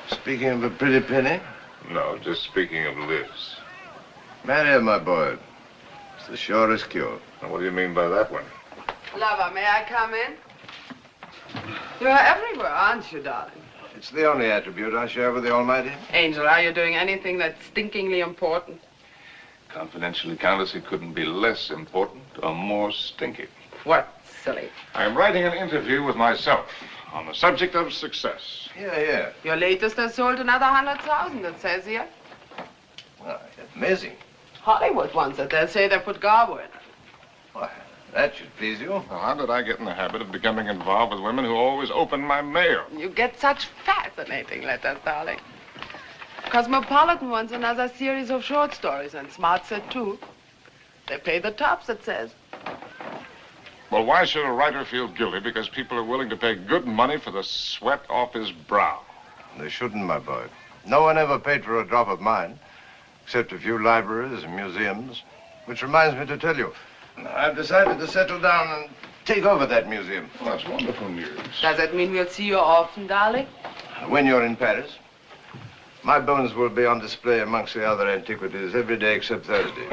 Speaking of a pretty penny? No, just speaking of Liz. Marry her, my boy. It's the surest cure. Now, what do you mean by that one? Lover, may I come in? You are everywhere, aren't you, darling? It's the only attribute I share with the Almighty. Angel, are you doing anything that's stinkingly important? Confidentially, Countess, it couldn't be less important or more stinky. What, silly? I'm writing an interview with myself on the subject of success. Yeah. Your latest has sold another 100,000, it says here. Well, amazing. Hollywood wants it. They'll say they put Garbo in it. Why, that should please you. Well, how did I get in the habit of becoming involved with women who always open my mail? You get such fascinating letters, darling. Cosmopolitan wants another series of short stories, and Smart said too. They pay the tops, it says. Well, why should a writer feel guilty because people are willing to pay good money for the sweat off his brow? They shouldn't, my boy. No one ever paid for a drop of mine, except a few libraries and museums. Which reminds me to tell you, I've decided to settle down and take over that museum. Well, that's wonderful news. Does that mean we'll see you often, darling? When you're in Paris, my bones will be on display amongst the other antiquities every day except Thursday.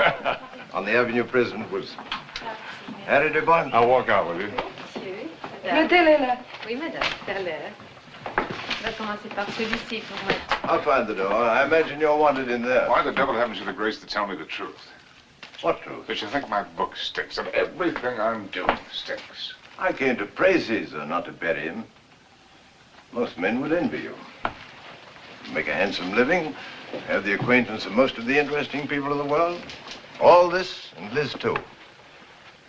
On the Avenue President Wilson. Harry de Bon. I'll walk out with you. Monsieur. Mettez-les là. Oui, madame, tout à l'heure. On va commencer par celui-ci pour moi. I'll find the door. I imagine you're wanted in there. Why the devil haven't you the grace to tell me the truth? What truth? That you think my book stinks, that everything I'm doing stinks. I came to praise Caesar, not to bury him. Most men would envy you. Make a handsome living, have the acquaintance of most of the interesting people in the world. All this, and Liz too.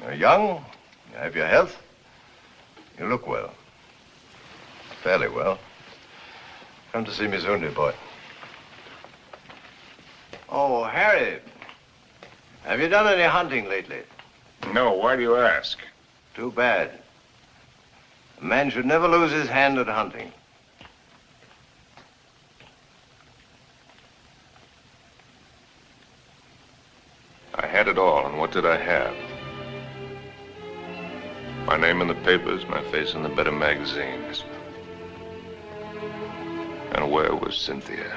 You're young, you have your health, you look well. Fairly well. Come to see me soon, dear boy. Oh, Harry, have you done any hunting lately? No, why do you ask? Too bad. A man should never lose his hand at hunting. I had it all, and what did I have? My name in the papers, my face in the better magazines. And where was Cynthia?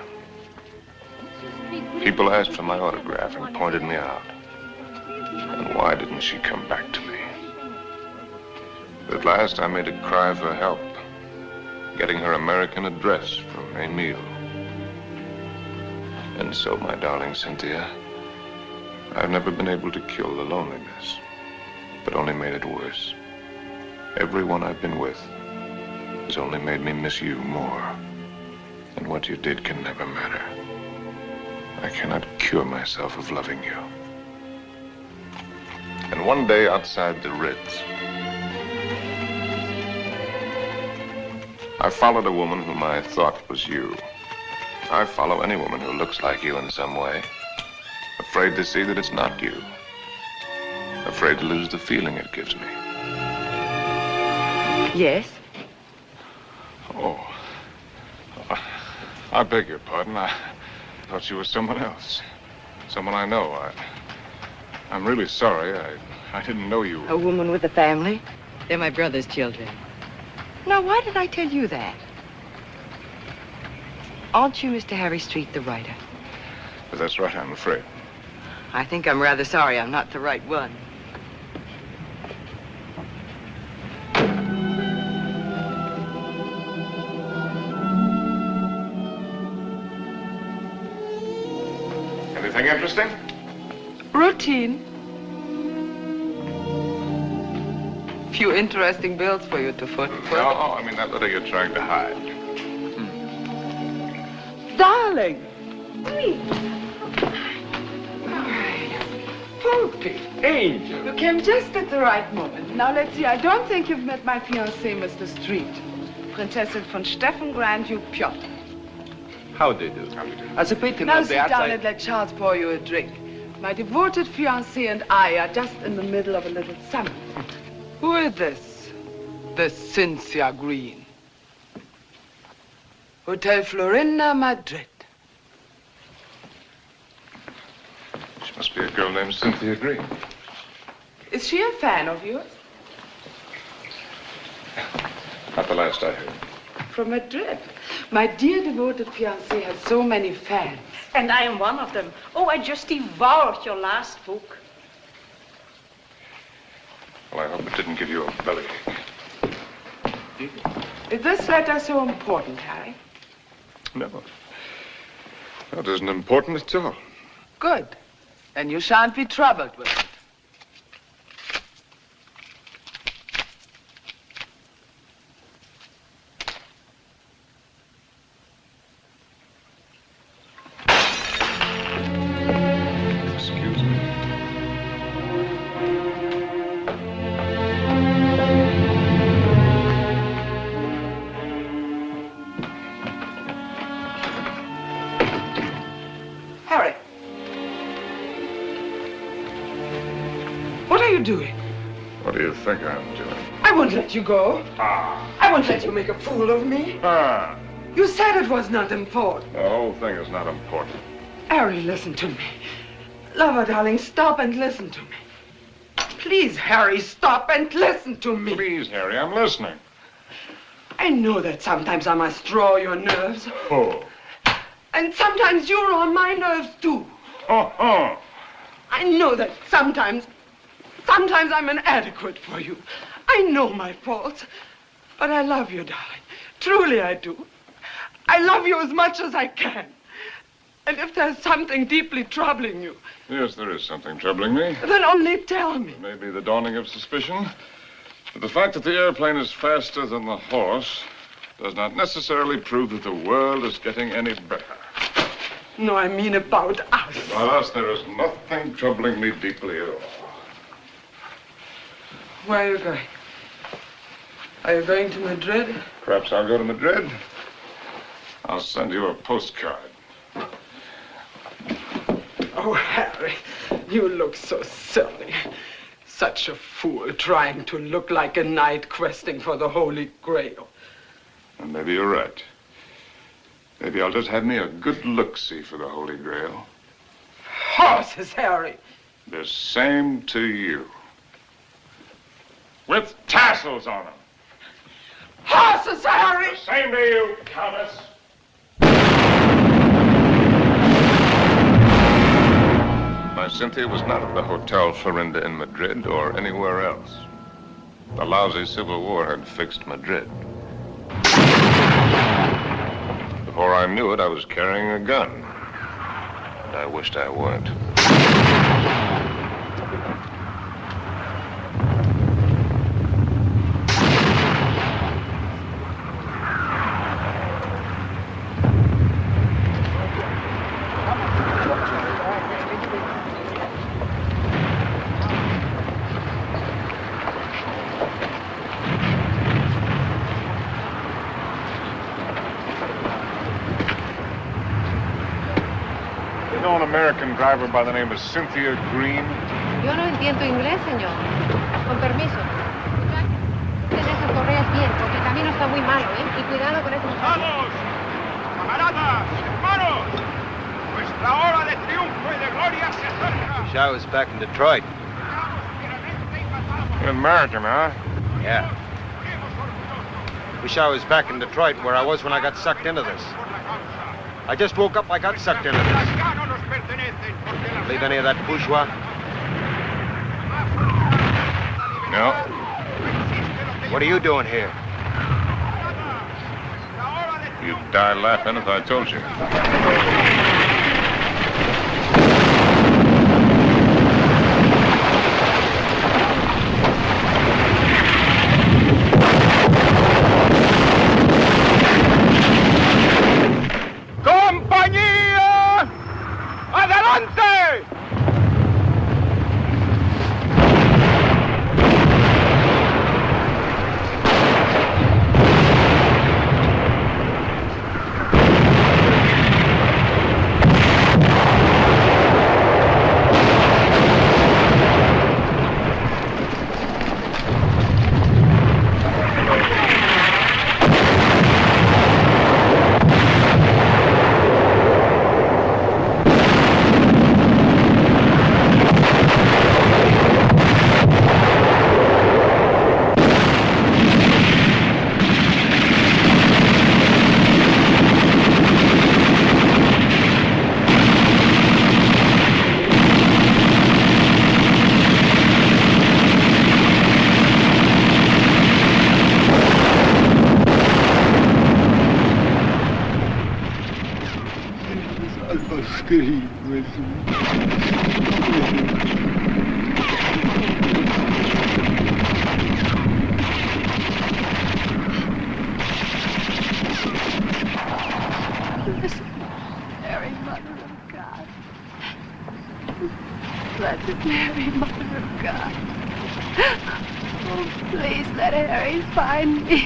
People asked for my autograph and pointed me out. And why didn't she come back to me? At last, I made a cry for help, getting her American address from Emile. And so, my darling Cynthia, I've never been able to kill the loneliness, but only made it worse. Everyone I've been with has only made me miss you more. And what you did can never matter. I cannot cure myself of loving you. And one day outside the Ritz, I followed a woman whom I thought was you. I follow any woman who looks like you in some way. Afraid to see that it's not you. Afraid to lose the feeling it gives me. Yes? Oh. I beg your pardon. I thought you were someone else. Someone I know. I'm really sorry. I didn't know you. A woman with a family? They're my brother's children. Now, why did I tell you that? Aren't you Mr. Harry Street, the writer? But that's right, I'm afraid. I think I'm rather sorry I'm not the right one. Anything interesting? Routine. Few interesting bills for you to foot. No, I mean that letter you're trying to hide. Darling. Poopy. Angel. You came just at the right moment. Now, let's see. I don't think you've met my fiancé, Mr. Street. Princessin von Steffen, Grand Duke Piotr. How do you do? As a pity Now of sit the down and let Charles pour you a drink. My devoted fiancé and I are just in the middle of a little summit. Who is this? This Cynthia Green. Hotel Florinda, Madrid. She must be a girl named Cynthia Green. Is she a fan of yours? Not the last I heard. From Madrid. My dear devoted fiancé has so many fans. And I am one of them. Oh, I just devoured your last book. Well, I hope it didn't give you a bellyache. Is this letter so important, Harry? No. That isn't important at all. Good. Then you shan't be troubled with it. Excuse me. Harry. What are you doing? What do you think I'm doing? I won't let you go. Ah. I won't let you make a fool of me. Ah. You said it was not important. The whole thing is not important. Harry, listen to me. Lover, darling, stop and listen to me. Please, Harry, stop and listen to me. Please, Harry, I'm listening. I know that sometimes I must draw your nerves. Oh. And sometimes you're on my nerves, too. Oh. I know that sometimes I'm inadequate for you. I know my faults. But I love you, darling. Truly I do. I love you as much as I can. And if there's something deeply troubling you... Yes, there is something troubling me. Then only tell me. Maybe the dawning of suspicion. But the fact that the airplane is faster than the horse does not necessarily prove that the world is getting any better. No, I mean about us. About us, there is nothing troubling me deeply at all. Where are you going? Are you going to Madrid? Perhaps I'll go to Madrid. I'll send you a postcard. Oh, Harry, you look so silly. Such a fool trying to look like a knight questing for the Holy Grail. And maybe you're right. Maybe I'll just have me a good look-see for the Holy Grail. Horses, Harry. The same to you. With tassels on them. Horses, Harry! Same to you, Countess. My Cynthia was not at the Hotel Florinda in Madrid or anywhere else. The lousy Civil War had fixed Madrid. Before I knew it, I was carrying a gun. And I wished I weren't. American driver by the name of Cynthia Green. Yo no entiendo inglés, señor. Con permiso. Ten esas correas bien, porque el camino está muy malo, ¿eh? Y cuidado con esos... ¡Vamos! ¡Camaradas! ¡Hermanos! Nuestra hora de triunfo y de gloria se acerca. Wish I was back in Detroit. You're American, huh? Yeah. Wish I was back in Detroit where I was when I got sucked into this. I just woke up, I got sucked into this. Believe any of that bourgeois? No. What are you doing here? You'd die laughing if I told you. ¡Compañía! ¡Adelante! Blessed Mary, Mother of God. Oh, please let Harry find me.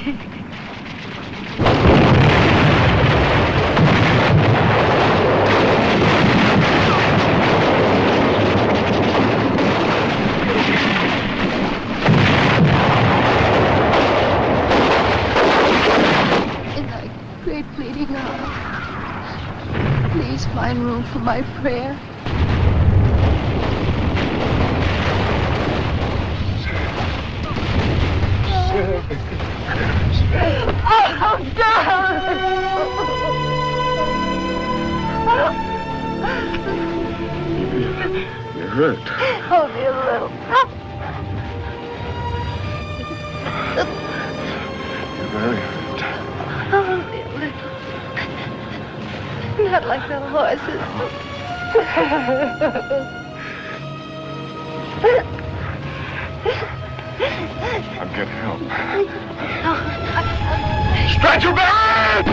In thy great pleading hour, please find room for my prayer. Oh, God! You're hurt. Only a little. You're very hurt. Only a little. Not like the horses. I'll get help. Stretcher bearer!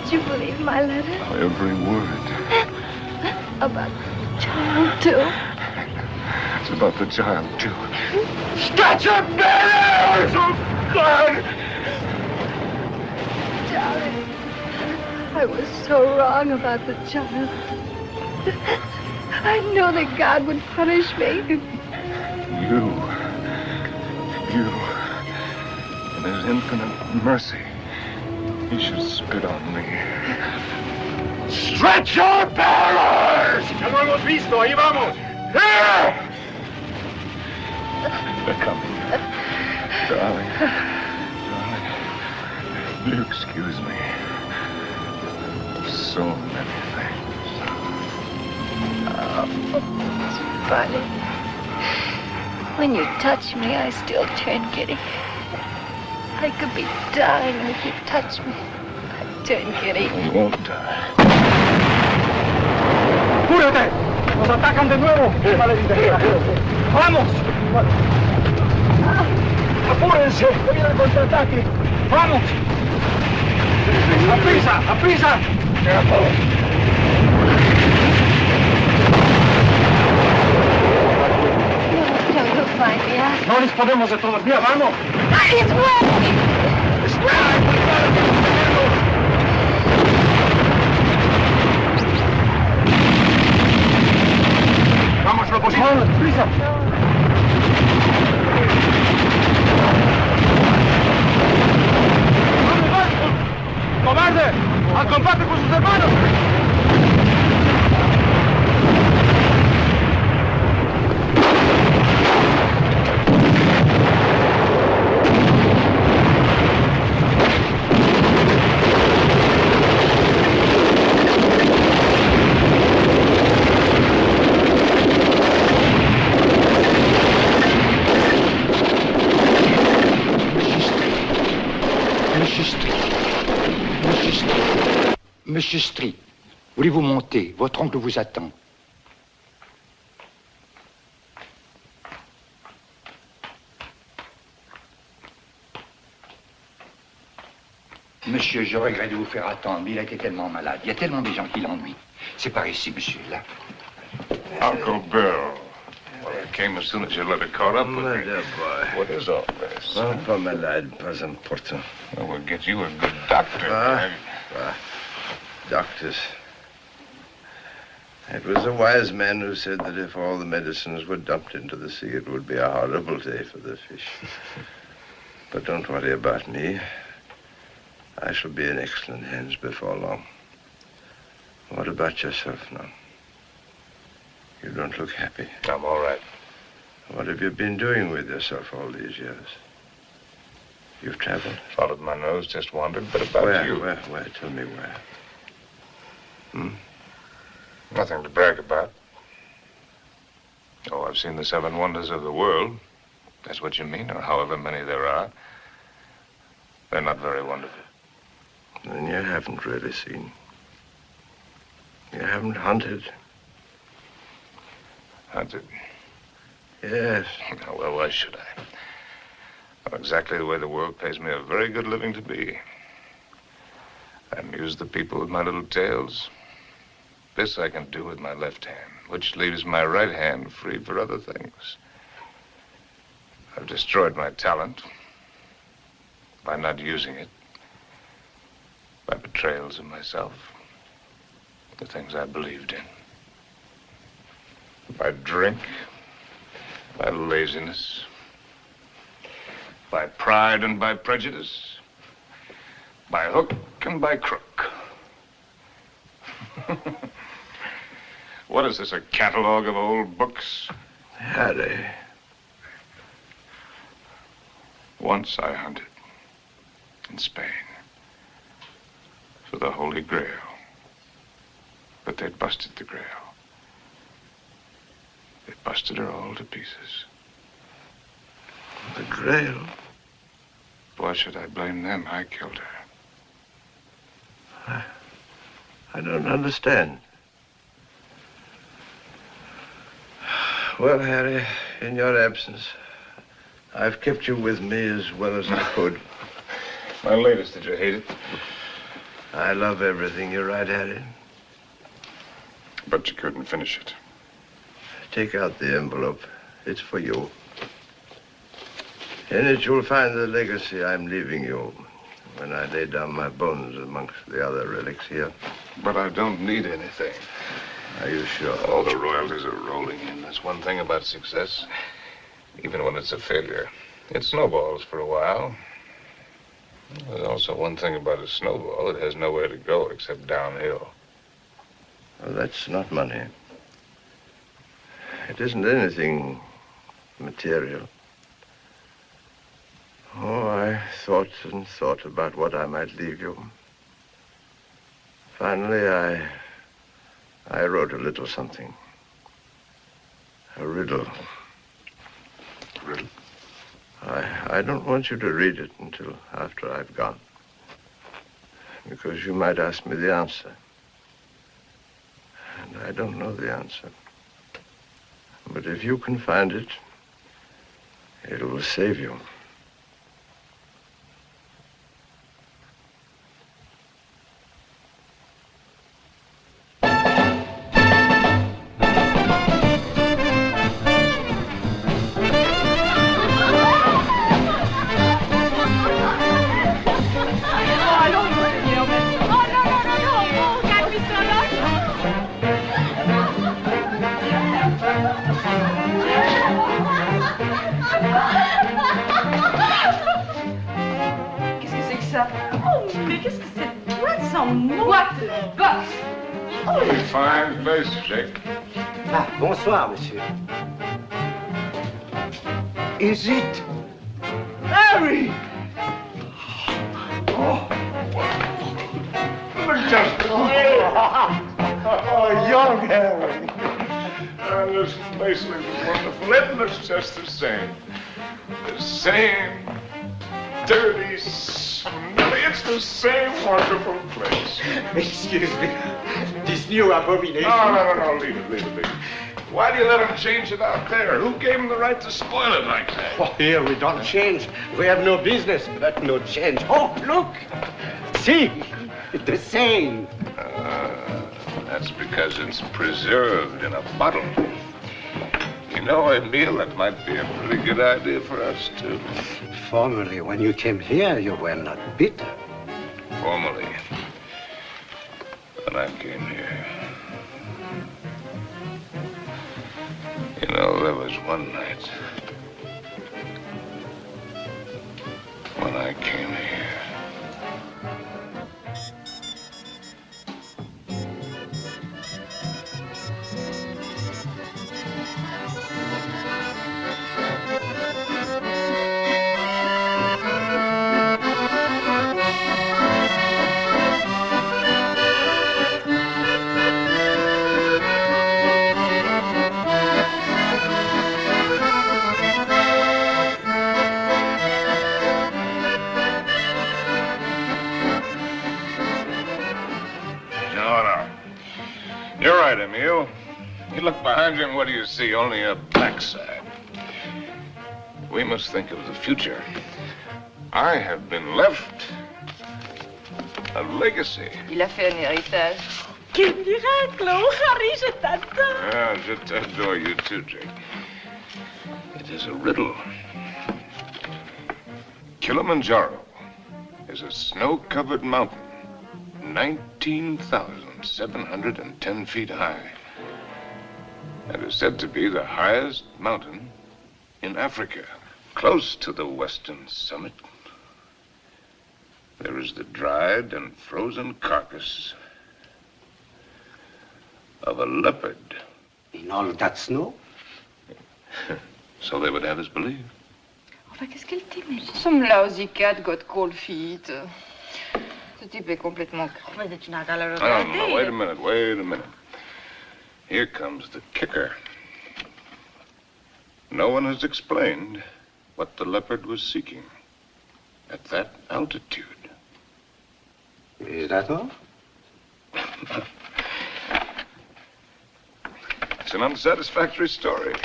Did you believe my letter? Every word. About the child, too? It's about the child, too. Stretcher bearers! Oh, God! Darling, I was so wrong about the child. I know that God would punish me. You. In His infinite mercy, He should spit on me. Stretch your bearers! Ya lo hemos visto, ahí vamos. Here! They're coming. Darling. Will you excuse me? So many things. Oh, Barney. When you touch me, I still turn giddy. I could be dying, and if you touch me, I turn giddy. You won't die. ¡Apúrate! ¡Nos atacan de nuevo! ¡Vamos! ¡Apúrense! ¡Que viene el contraataque! ¡Vamos! ¡Aprisa! ¡Aprisa! No disponemos de todavía, vamos. Vamos, lo posible. ¡Prisa! ¡Cobarde! ¡Al combate con sus hermanos! Monsieur Street, voulez-vous monter? Votre oncle vous attend. Monsieur, je regrette de vous faire attendre, mais il a été tellement malade. Il y a tellement de gens qui l'ennuient. C'est par ici, monsieur, là. Uncle Bill. Well, I came as soon as your letter caught up with me. Dear boy. What is all this? Pas malade, pas important. Well, we'll get you a good doctor. Doctors. It was a wise man who said that if all the medicines were dumped into the sea, it would be a horrible day for the fish. But don't worry about me. I shall be in excellent hands before long. What about yourself now? You don't look happy. I'm all right. What have you been doing with yourself all these years? You've traveled? Followed my nose, just wandered, but about you. Where? Tell me where. Nothing to brag about. Oh, I've seen the 7 wonders of the world. That's what you mean, or however many there are. They're not very wonderful. Then you haven't really seen. You haven't hunted. Hunted? Yes. Oh, well, why should I? I'm exactly the way the world pays me a very good living to be. I amuse the people with my little tales. This I can do with my left hand, which leaves my right hand free for other things. I've destroyed my talent by not using it, by betrayals of myself, the things I believed in, by drink, by laziness, by pride and by prejudice, by hook and by crook. What is this, a catalog of old books? Harry. Once I hunted in Spain for the Holy Grail, but they busted the Grail. They busted her all to pieces. The Grail? Why should I blame them? I killed her. I don't understand. Well, Harry, in your absence, I've kept you with me as well as I could. My latest, did you hate it? I love everything you write, Harry. But you couldn't finish it. Take out the envelope. It's for you. In it, you'll find the legacy I'm leaving you when I lay down my bones amongst the other relics here. But I don't need anything. Are you sure? All the royalties are rolling in. That's one thing about success. Even when it's a failure, it snowballs for a while. There's also one thing about a snowball. It has nowhere to go except downhill. Well, that's not money. It isn't anything material. Oh, I thought and thought about what I might leave you. Finally, I wrote a little something. A riddle. Riddle? I don't want you to read it until after I've gone. Because you might ask me the answer. And I don't know the answer. But if you can find it, it will save you. Fine place, Jake. Ah, bonsoir, monsieur. Is it Harry? Oh, young Helen. And this place looks wonderful. It looks just the same. The same dirty, smelly. It's the same wonderful place. Excuse me. This new abomination. No. Leave it. Why do you let him change it out there? Who gave him the right to spoil it like that? Oh, here we don't change. We have no business, but no change. Oh, look. See, the same. That's because it's preserved in a bottle. You know, Emile, that might be a pretty good idea for us, too. Formerly, when you came here, you were not bitter. Formerly, when I came here. You know, there was one night when I came here. You're right, Emile. You look behind you and what do you see? Only a backside. We must think of the future. I have been left a legacy. Il a fait un héritage. Quel miracle! Oh, Harry, je t'adore. Yeah, je t'adore you too, Jake. It is a riddle. Kilimanjaro is a snow-covered mountain, 19,710 feet high. It is said to be the highest mountain in Africa. Close to the western summit, there is the dried and frozen carcass of a leopard. In all that snow? So they would have us believe. Enfin, qu'est-ce qu'elle t'aimait? Some lousy cat got cold feet. Ce type est complètement... Mais tu n'as qu'à le regarder. No, wait a minute. Here comes the kicker. No one has explained what the leopard was seeking at that altitude. Is that all? It's an unsatisfactory story.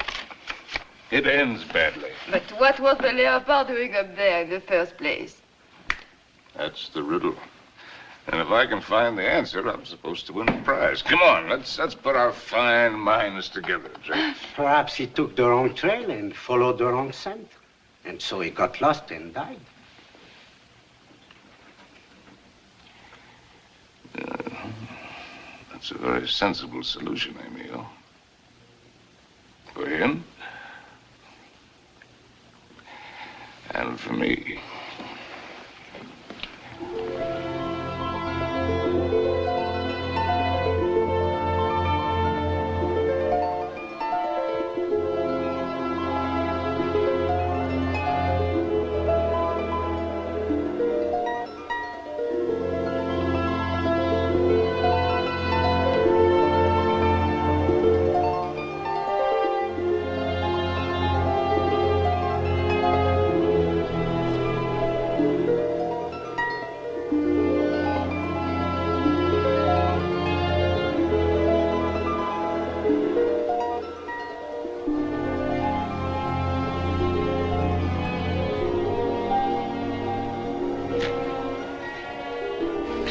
It ends badly. But what was the leopard doing up there in the first place? That's the riddle. And if I can find the answer, I'm supposed to win the prize. Come on, let's put our fine minds together, Jake. Perhaps he took the wrong trail and followed the wrong scent. And so he got lost and died. That's a very sensible solution, Emile. For him. And for me.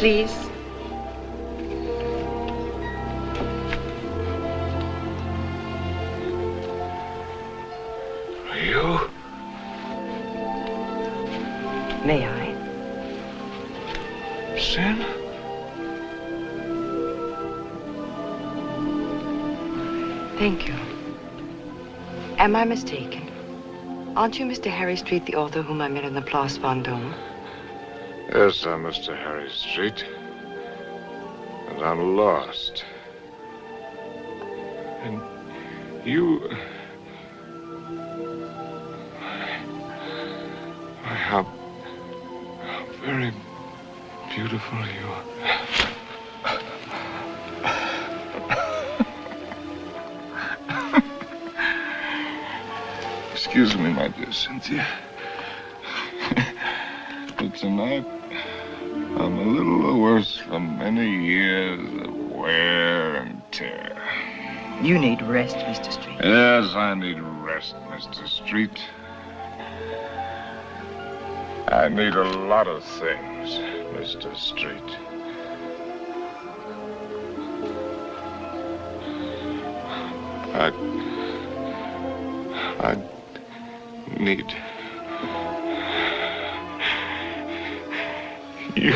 Please. You? May I? Sin? Thank you. Am I mistaken? Aren't you Mr. Harry Street, the author whom I met in the Place Vendôme? Yes, I'm Mr. Harry Street. And I'm lost. And you... How very beautiful you are. Excuse me, my dear Cynthia. But tonight, I'm a little worse from many years of wear and tear. You need rest, Mr. Street. Yes, I need rest, Mr. Street. I need a lot of things, Mr. Street. I need you.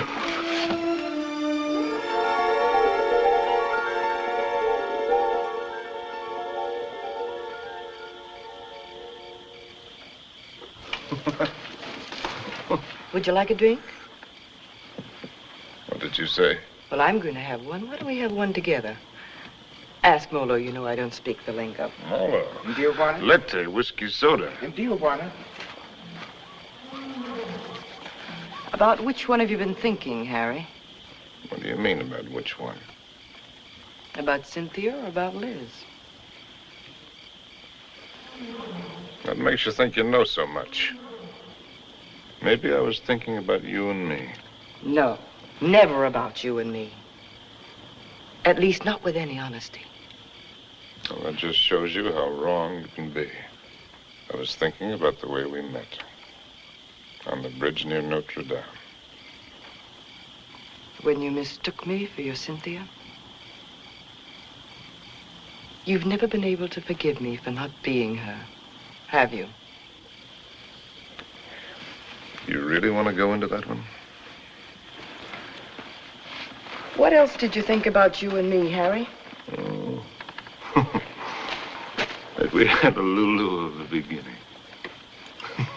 Would you like a drink? What did you say? Well, I'm going to have one. Why don't we have one together? Ask Molo. You know I don't speak the lingo. Molo. Dio buono? Latte, whiskey soda. Dio buono? About which one have you been thinking, Harry? What do you mean about which one? About Cynthia or about Liz? What makes you think you know so much? Maybe I was thinking about you and me. No, never about you and me. At least not with any honesty. Well, that just shows you how wrong you can be. I was thinking about the way we met. On the bridge near Notre Dame. When you mistook me for your Cynthia? You've never been able to forgive me for not being her, have you? You really want to go into that one? What else did you think about you and me, Harry? Oh. That we had a Lulu of the beginning.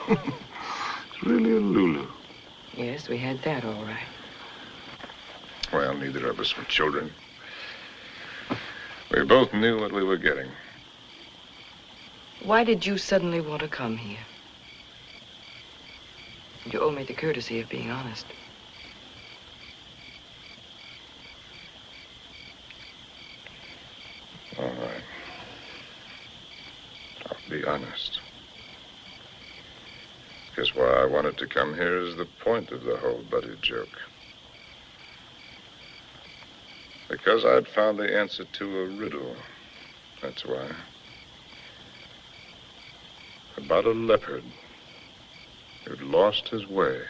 It's really a Lulu. Yes, we had that all right. Well, neither of us were children. We both knew what we were getting. Why did you suddenly want to come here? You owe me the courtesy of being honest. All right. I'll be honest. Because why I wanted to come here is the point of the whole buddy joke. Because I'd found the answer to a riddle. That's why. About a leopard who'd lost his way.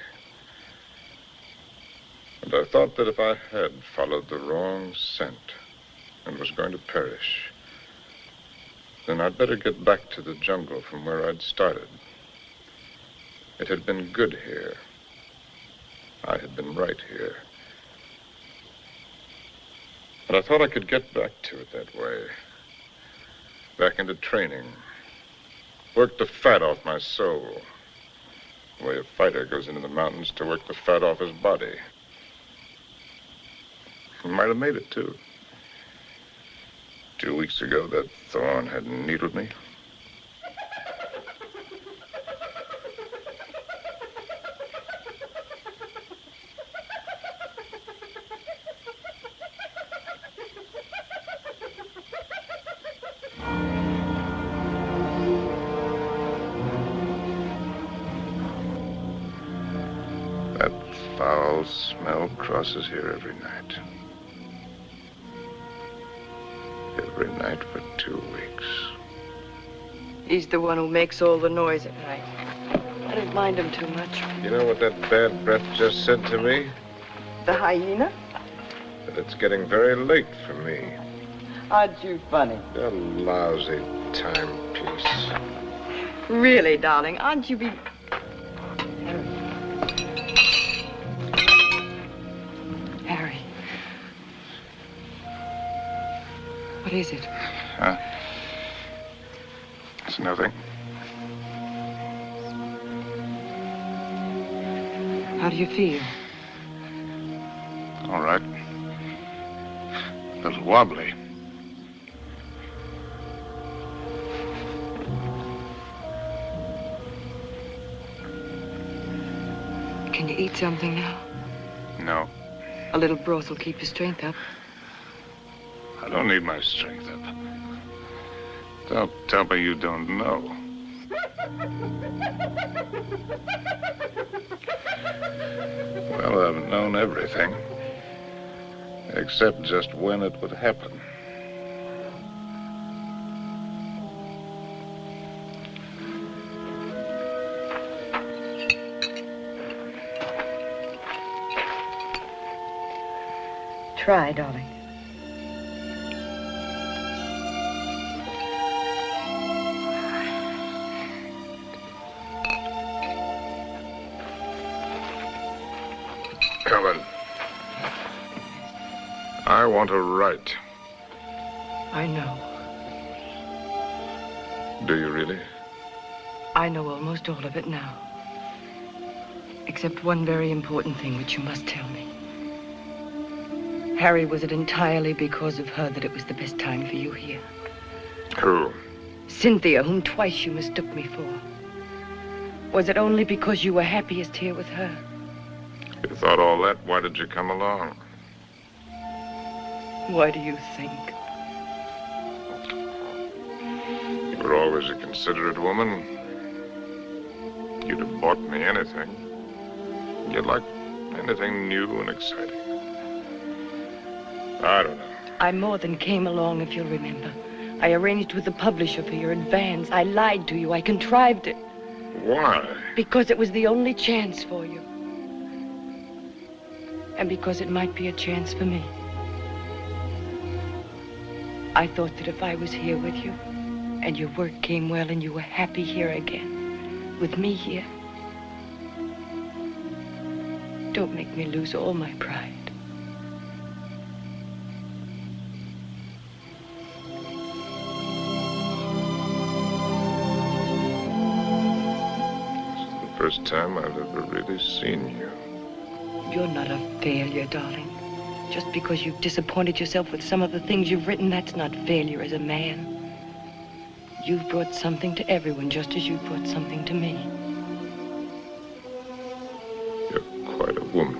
And I thought that if I had followed the wrong scent and was going to perish, then I'd better get back to the jungle from where I'd started. It had been good here. I had been right here. And I thought I could get back to it that way. Back into training. Work the fat off my soul. The way a fighter goes into the mountains to work the fat off his body. I might have made it, too. 2 weeks ago, that thorn had needled me. That foul smell crosses here every night. Every night for 2 weeks. He's the one who makes all the noise at night. I don't mind him too much. You know what that bad breath just said to me? The hyena? But it's getting very late for me. Aren't you funny? A lousy timepiece. Really, darling, aren't you be... Harry. What is it? Huh? It's nothing. How do you feel? All right. A little wobbly. Can you eat something now? No. A little broth will keep your strength up. I don't need my strength up. Don't tell me you don't know. Well, I've known everything. Except just when it would happen. Try, darling. Helen, I want to write. I know. Do you really? I know almost all of it now. Except one very important thing which you must tell me. Harry, was it entirely because of her that it was the best time for you here? Who? Cynthia, whom twice you mistook me for. Was it only because you were happiest here with her? You thought all that, why did you come along? Why do you think? You were always a considerate woman. You'd have bought me anything. You'd like anything new and exciting. I don't know. I more than came along, if you'll remember. I arranged with the publisher for your advance. I lied to you. I contrived it. Why? Because it was the only chance for you. And because it might be a chance for me. I thought that if I was here with you, and your work came well, and you were happy here again, with me here, don't make me lose all my pride. First time I've ever really seen you. You're not a failure, darling. Just because you've disappointed yourself with some of the things you've written, that's not failure as a man. You've brought something to everyone just as you've brought something to me. You're quite a woman.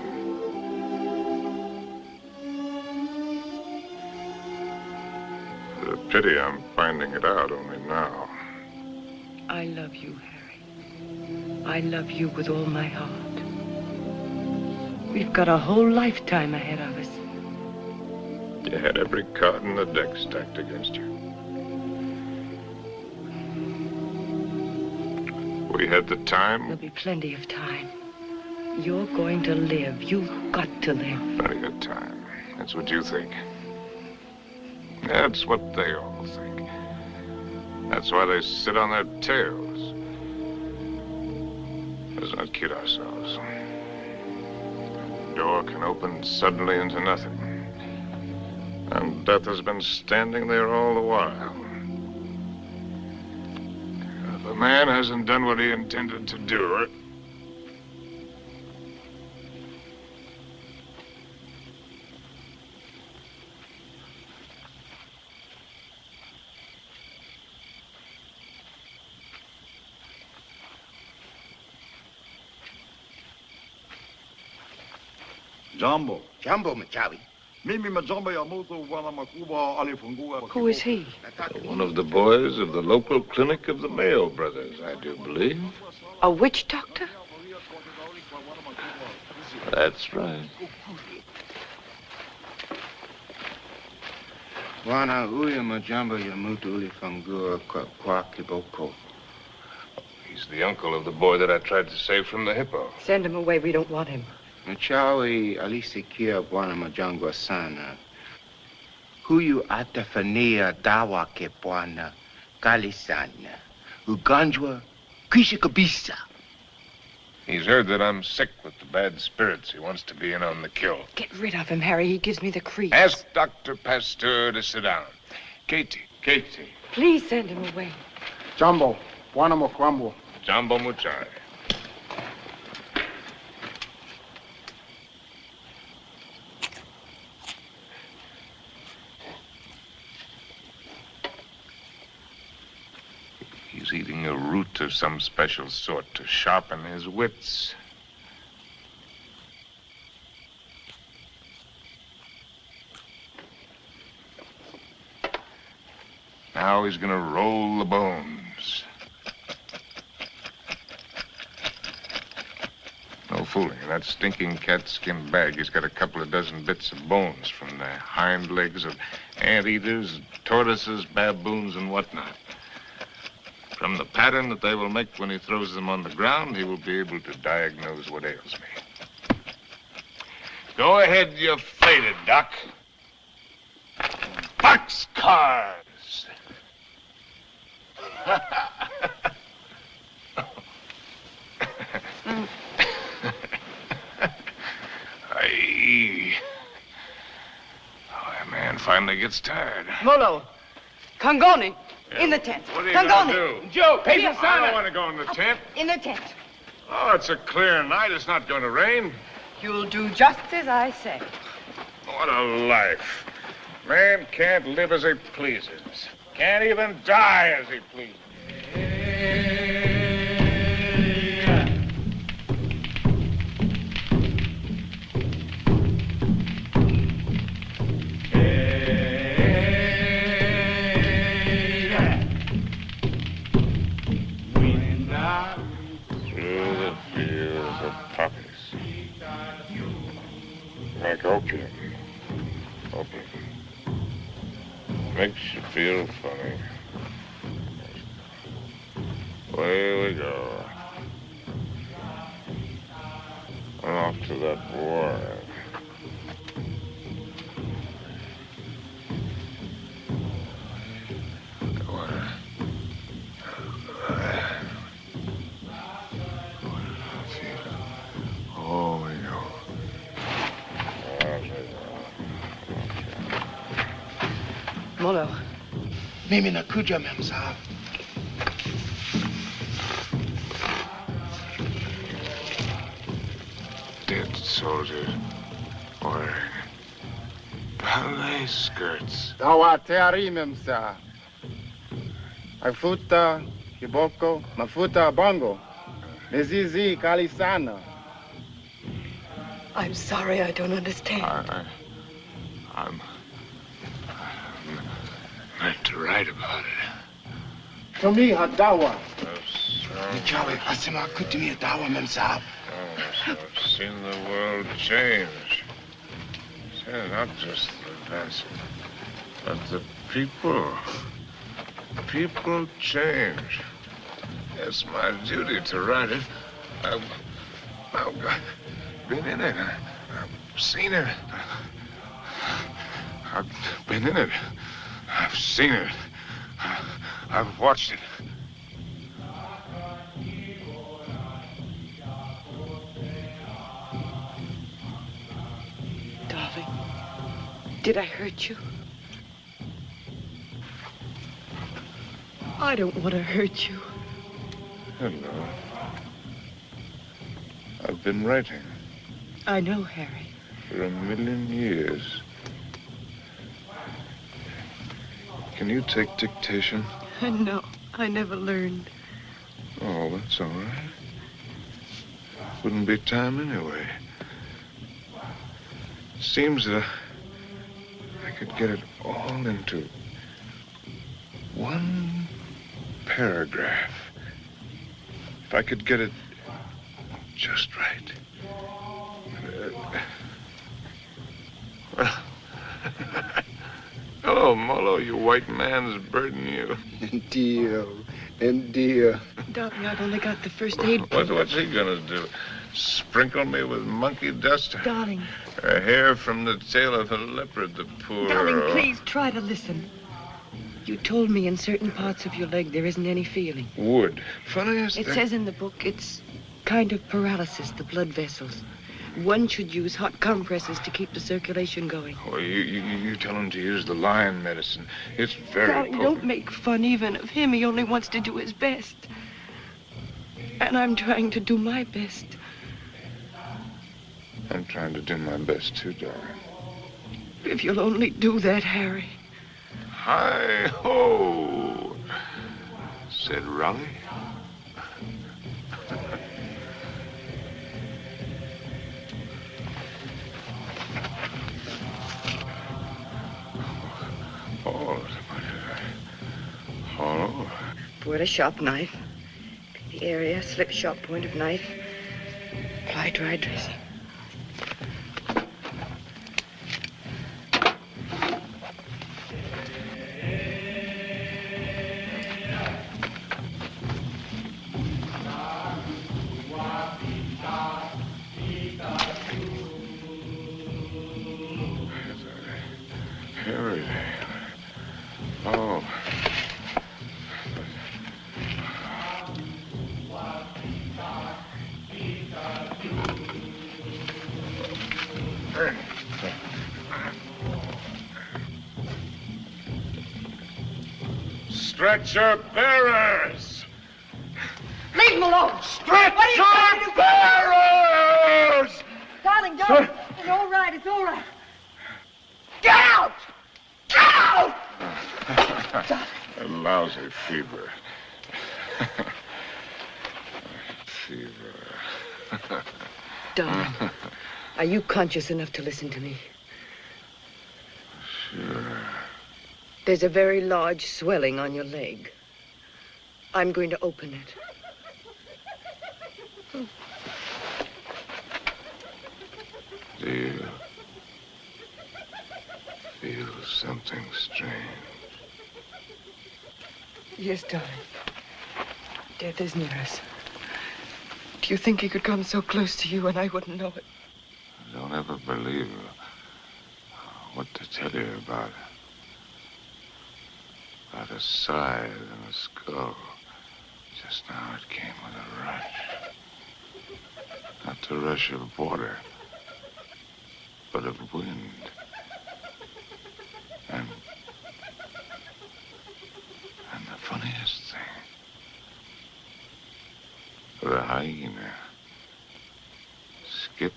It's a pity I'm finding it out only now. I love you, Harry. I love you with all my heart. We've got a whole lifetime ahead of us. You had every card in the deck stacked against you. We had the time. There'll be plenty of time. You're going to live. You've got to live. Plenty of time. That's what you think. That's what they all think. That's why they sit on their tails. Let's not kid ourselves. The door can open suddenly into nothing. And death has been standing there all the while. If a man hasn't done what he intended to do, Jumbo. Jumbo Machawi. Who is he? one of the boys of the local clinic of the Mayo brothers, I do believe. A witch doctor? That's right. Wana uya majamba ya mutu uli fangua kwa kiboko. He's the uncle of the boy that I tried to save from the hippo. Send him away. We don't want him. Mchawi alisikia Bwana Majangwa sana. Huyu atafania dawa ke Bwana kali sana. Ugonjwa kwisha kabisa. He's heard that I'm sick with the bad spirits. He wants to be in on the kill. Get rid of him, Harry. He gives me the creeps. Ask Dr. Pasteur to sit down. Katie. Please send him away. Jambo, Bwana Mokwambo. Jambo Muchai. He's eating a root of some special sort to sharpen his wits. Now he's gonna roll the bones. No fooling. In that stinking cat-skin bag, he's got a couple of dozen bits of bones from the hind legs of anteaters, tortoises, baboons, and whatnot. From the pattern that they will make when he throws them on the ground, he will be able to diagnose what ails me. Go ahead, you faded duck. Boxcars! Aye. Oh, that man finally gets tired. Molo, Kangoni, in the tent. What are you gonna do? Joe, I don't want to go in the tent. In the tent. Oh, it's a clear night. It's not going to rain. You'll do just as I say. What a life. Man can't live as he pleases. Can't even die as he pleases. Through the fields of poppies. Like opium. Opium. Makes you feel funny. Away we go. And off to that war. Oh, we go. Molo. Mimi nakuja, Mem Sahib. Dead soldiers wearing ballet skirts. Dawa teari, Mem Sahib. Afuta, kiboko, mafuta, bongo. Mizizi, kali sana. I'm sorry, I don't understand. I'm meant to write about it. To me, hadawa. Mchawi asema kutumia dawa, Mem Sahib. I've seen the world change. See, not just the vessel, but the people. People change. It's my duty to write it. I've been in it. I've seen it. I've been in it. I've seen it. I've watched it. Darling, did I hurt you? I don't want to hurt you. Hello. I've been writing. I know, Harry. For 1,000,000 years. Can you take dictation? No, I never learned. Oh, that's all right. Wouldn't be time anyway. Seems that I could get it all into one paragraph. If I could get it just right. Well, hello, Molo, you white man's burden, you. Dear, and dear. Darling, I've only got the first aid. What's he gonna do? Sprinkle me with monkey dust. Darling. A hair from the tail of a leopard, the poor... Darling, please try to listen. You told me in certain parts of your leg there isn't any feeling. Wood. Funniest It thing... says in the book it's kind of paralysis, the blood vessels. One should use hot compresses to keep the circulation going. Oh, you tell him to use the lion medicine. It's very Darling, potent. don't make fun even of him. He only wants to do his best. And I'm trying to do my best. I'm trying to do my best, too, darling. If you'll only do that, Harry. Hi-ho, said Raleigh. Oh. Pour a sharp knife. The area, slip sharp point of knife. Apply dry dressing. Harry. Oh. Stretcher bearers! Leave him alone! Stretcher bearers! Darling, darling, it's all right, it's all right. Get out! Get out! A lousy fever. Fever. Darling, are you conscious enough to listen to me? Sure. There's a very large swelling on your leg. I'm going to open it. Do you feel something strange? Yes, darling. Death is near us. Do you think he could come so close to you and I wouldn't know it? I don't ever believe what to tell you about it. About a side and a skull. Just now it came with a rush. Not the rush of water, but of wind. And the funniest thing, the hyena skipped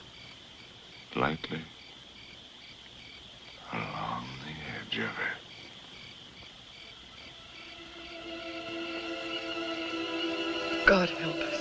lightly along the edge of it. God help us.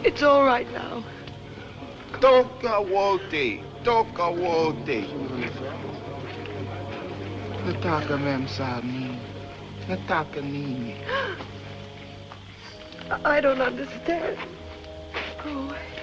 It's all right now. Toka wote. Toka wote. Nataka mem sami. Nataka nini. I don't understand. Go away.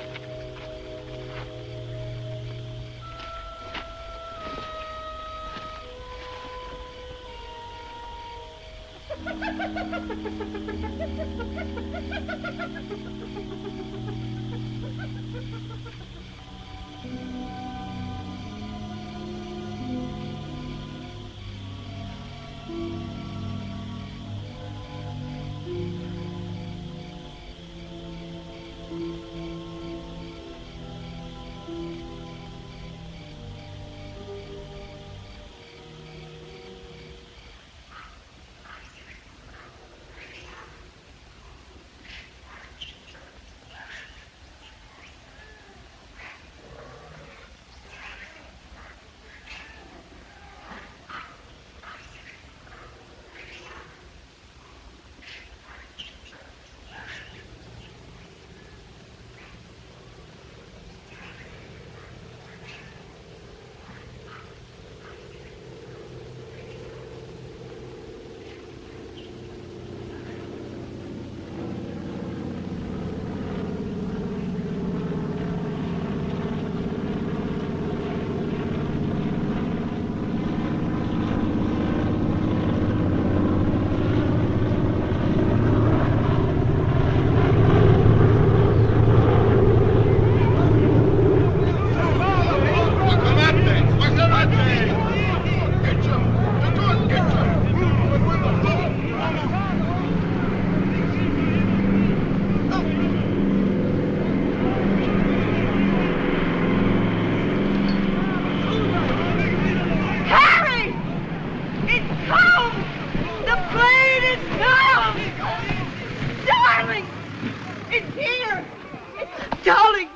Darling,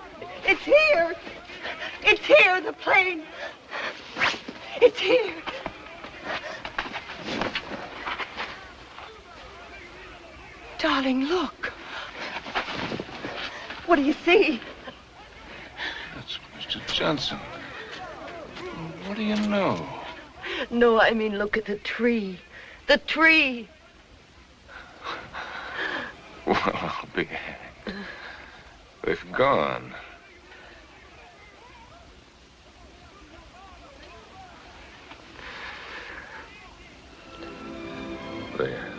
it's here. It's here, the plane. It's here. Darling, look. What do you see? That's Mr. Johnson. What do you know? No, I mean, look at the tree. The tree. Well, I'll be hanged. They've gone. There.